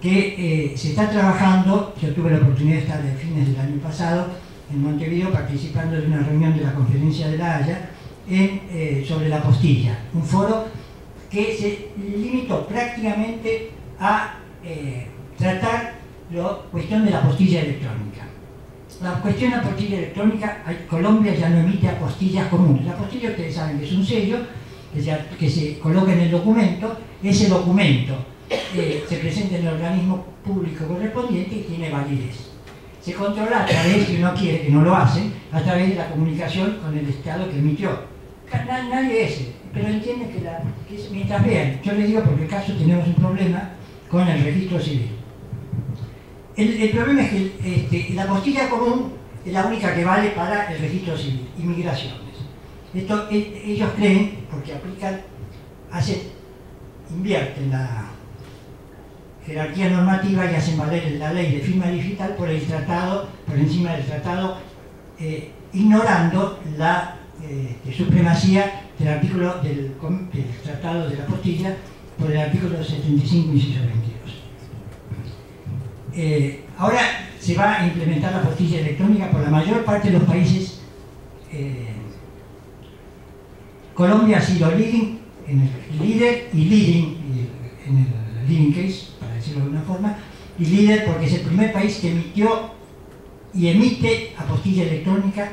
que se está trabajando. Yo tuve la oportunidad de estar a fines del año pasado en Montevideo participando de una reunión de la Conferencia de La Haya sobre la apostilla, un foro que se limitó prácticamente a tratar la cuestión de la apostilla electrónica. La cuestión de la apostilla electrónica, Colombia ya no emite apostillas comunes. La apostilla, ustedes saben que es un sello que se coloca en el documento. Ese documento se presenta en el organismo público correspondiente y tiene validez. Se controla a través, si uno quiere, que no lo hace, a través de la comunicación con el Estado que emitió. Nadie es, pero entienden que mientras vean, yo les digo porque acaso tenemos un problema con el registro civil. El problema es que la apostilla común es la única que vale para el registro civil, inmigraciones. Esto ellos creen, porque aplican, invierten la jerarquía normativa y hacen valer la ley de firma digital por encima del tratado, ignorando la supremacía del artículo del tratado de la apostilla por el artículo 75, inciso 22. Ahora se va a implementar la apostilla electrónica por la mayor parte de los países. Colombia ha sido líder y leading en el leading case, para decirlo de alguna forma, y líder porque es el primer país que emitió y emite apostilla electrónica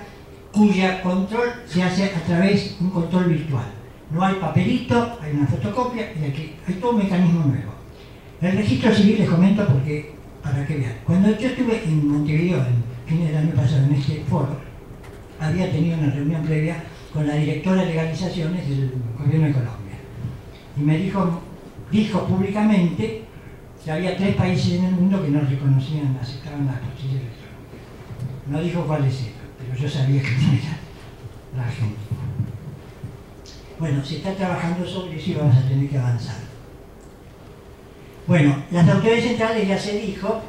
cuya control se hace a través de un control virtual. No hay papelito, hay una fotocopia y aquí hay todo un mecanismo nuevo. El registro civil les comento porque, para que vean, cuando yo estuve en Montevideo en fines del año pasado en este foro, había tenido una reunión previa con la directora de legalizaciones del gobierno de Colombia y me dijo públicamente que había 3 países en el mundo que no reconocían, aceptaban la apostilla electrónica. No dijo cuáles eran, pero yo sabía que no era la Argentina. Bueno, se está trabajando sobre eso y vamos a tener que avanzar. Bueno, las autoridades centrales, ya se dijo,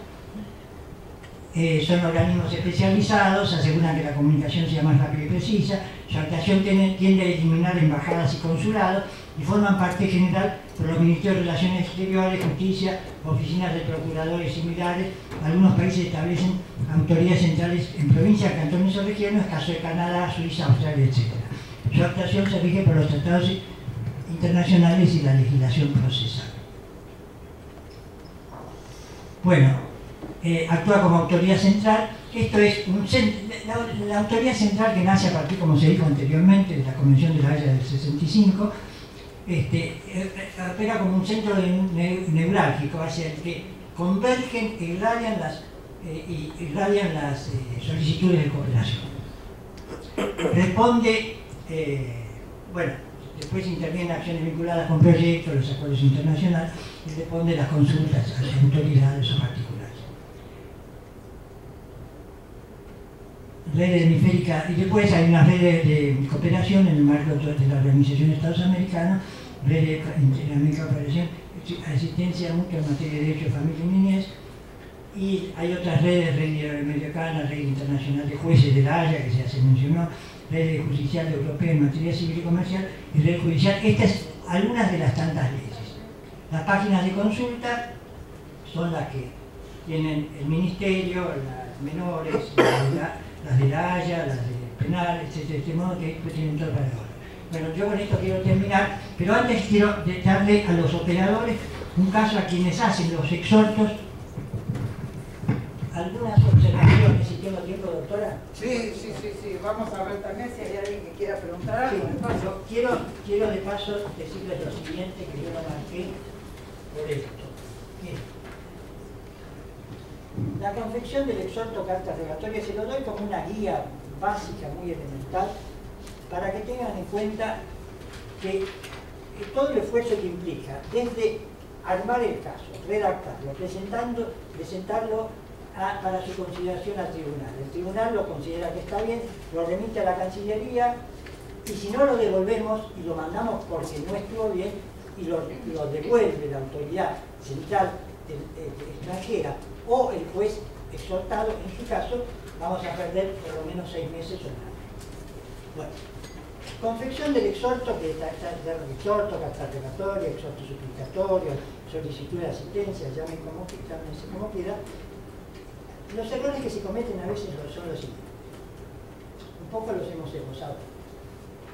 son organismos especializados, aseguran que la comunicación sea más rápida y precisa, su actuación tiende a eliminar embajadas y consulados y forman parte general por los Ministerios de Relaciones Exteriores, Justicia, oficinas de procuradores similares. Algunos países establecen autoridades centrales en provincias, cantones o regiones, caso de Canadá, Suiza, Australia, etc. Su actuación se rige por los tratados internacionales y la legislación procesal. Bueno, actúa como autoridad central. Esto es la autoridad central que nace a partir, como se dijo anteriormente, de la Convención de La Haya del 65, opera como un centro neurálgico hacia el que convergen e irradian las solicitudes de cooperación. Responde, bueno, después interviene acciones vinculadas con proyectos, los acuerdos internacionales, y responde las consultas a las autoridades o particulares. Redes hemisféricas, y después hay una red de cooperación en el marco de la Organización de Estados Americanos, red de Interamérica Cooperación, asistencia mutua en materia de derechos, familia y niñez, y hay otras redes, red iberoamericana, red internacional de jueces de La Haya, que ya se mencionó, red judicial europea en materia civil y comercial, y red judicial. Estas son algunas de las tantas leyes. Las páginas de consulta son las que tienen el ministerio, las menores, las de La Haya, las de penales, etc. De modo que después tienen todo para ahora. Bueno, yo con esto quiero terminar, pero antes quiero darle a los operadores un caso a quienes hacen los exhortos. ¿Algunas observaciones, si tengo tiempo, doctora? Sí. Vamos a ver también si hay alguien que quiera preguntar algo. Sí, quiero de paso decirles lo siguiente, que yo lo marqué por esto. Bien. La confección del exhorto carta rogatoria se lo doy como una guía básica, muy elemental, para que tengan en cuenta que todo el esfuerzo que implica, desde armar el caso, redactarlo, presentarlo para su consideración al tribunal. El tribunal lo considera que está bien, lo remite a la Cancillería, y si no lo devolvemos y lo mandamos porque no estuvo bien, y lo devuelve la autoridad central extranjera o el juez exhortado, en su caso, vamos a perder por lo menos 6 meses o un año. Bueno, confección del exhorto, que está exhorto, carta relatoria, exhorto suplicatorio, solicitud de asistencia, llámense como quiera. Los errores que se cometen a veces son los siguientes. Un poco los hemos esbozado.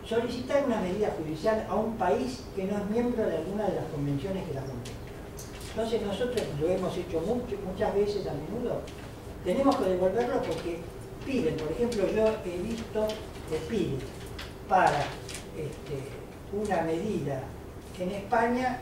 Solicitar una medida judicial a un país que no es miembro de alguna de las convenciones que la contemplan. Entonces nosotros lo hemos hecho muchas veces, a menudo. Tenemos que devolverlo porque piden, por ejemplo, yo he visto que piden para una medida en España